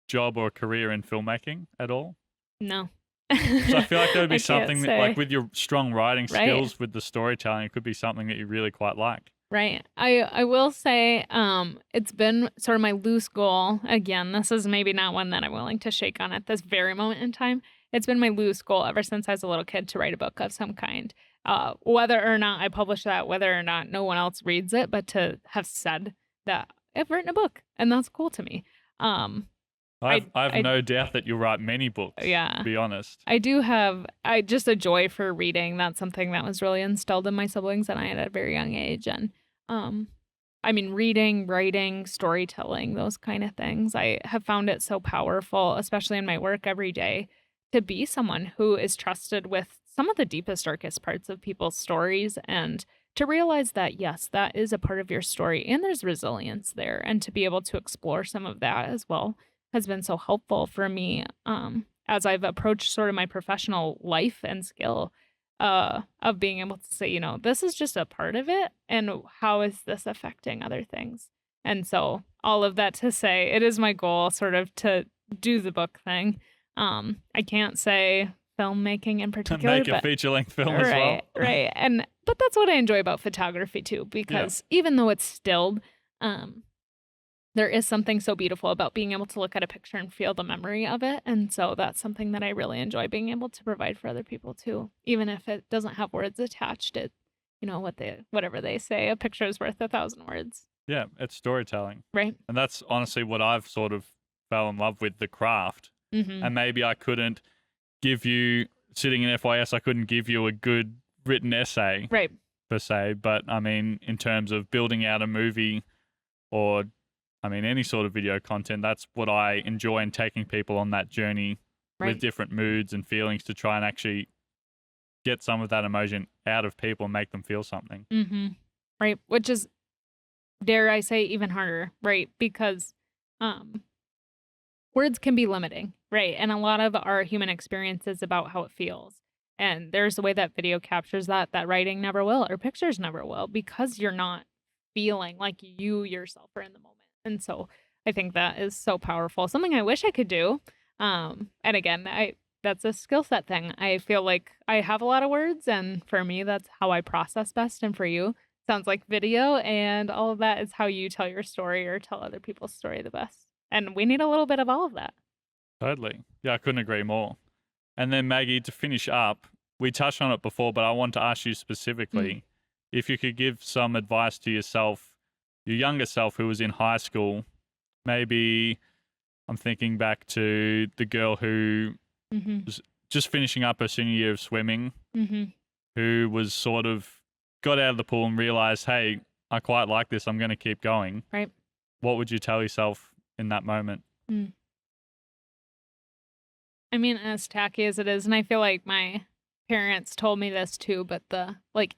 job or a career in filmmaking at all? No. So I feel like that would be I can't something that, say. like with your strong writing Right. skills, with the storytelling, it could be something that you really quite like. Right. I will say it's been sort of my loose goal. Again, this is maybe not one that I'm willing to shake on at this very moment in time. It's been my loose goal ever since I was a little kid to write a book of some kind. Whether or not I publish that, whether or not no one else reads it, but to have said that I've written a book, and that's cool to me. I have no doubt that you'll write many books, Yeah. to be honest. I do have just a joy for reading. That's something that was really instilled in my siblings and I at a very young age. And I mean, reading, writing, storytelling, those kind of things, I have found it so powerful, especially in my work every day, to be someone who is trusted with some of the deepest, darkest parts of people's stories, and to realize that, yes, that is a part of your story and there's resilience there. And to be able to explore some of that as well has been so helpful for me as I've approached sort of my professional life and skill of being able to say, you know, this is just a part of it, and how is this affecting other things? And so all of that to say, it is my goal sort of to do the book thing. I can't say filmmaking in To particular, make a but feature-length film as well. right. But that's what I enjoy about photography too, because even though it's stilled, there is something so beautiful about being able to look at a picture and feel the memory of it. And so that's something that I really enjoy being able to provide for other people too, even if it doesn't have words attached. It, you know, whatever they say, a picture is worth 1,000 words. Yeah, it's storytelling. Right. And that's honestly what I've sort of fell in love with, the craft. Mm-hmm. And maybe I couldn't give you, sitting in FYS, I couldn't give you a good written essay Right. per se. But I mean, in terms of building out a movie or, I mean, any sort of video content, that's what I enjoy, and taking people on that journey with different moods and feelings to try and actually get some of that emotion out of people and make them feel something. Mm-hmm. Right. Which is, dare I say, even harder, right? Because words can be limiting, right? And a lot of our human experience is about how it feels. And there's a way that video captures that writing never will, or pictures never will, because you're not feeling like you yourself are in the moment. And so I think that is so powerful. Something I wish I could do. And again, that's a skill set thing. I feel like I have a lot of words, and for me, that's how I process best. And for you, sounds like video and all of that is how you tell your story or tell other people's story the best. And we need a little bit of all of that. Totally. Yeah, I couldn't agree more. And then, Maggie, to finish up, we touched on it before, but I want to ask you specifically if you could give some advice to yourself, your younger self who was in high school. Maybe I'm thinking back to the girl who was just finishing up her senior year of swimming, who was sort of got out of the pool and realized, hey, I quite like this, I'm going to keep going. Right. What would you tell yourself in that moment? I mean, as tacky as it is, and I feel like my parents told me this too, but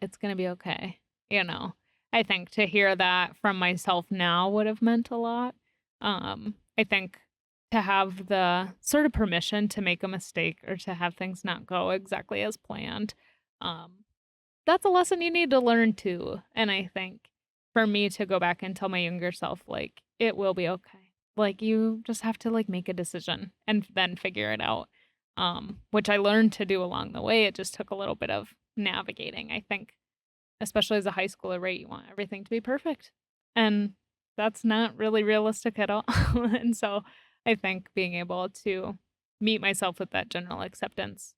it's going to be okay. You know, I think to hear that from myself now would have meant a lot. I think to have the sort of permission to make a mistake or to have things not go exactly as planned, that's a lesson you need to learn too. And I think for me to go back and tell my younger self, like, it will be okay. Like, you just have to make a decision and then figure it out, which I learned to do along the way. It just took a little bit of navigating. I think, especially as a high schooler, right, you want everything to be perfect. And that's not really realistic at all. And so I think being able to meet myself with that general acceptance,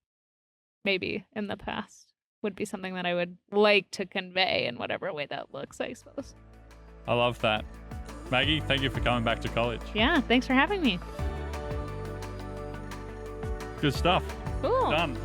maybe in the past, would be something that I would like to convey in whatever way that looks, I suppose. I love that. Maggie, thank you for coming back to college. Yeah, thanks for having me. Good stuff. Cool. Done.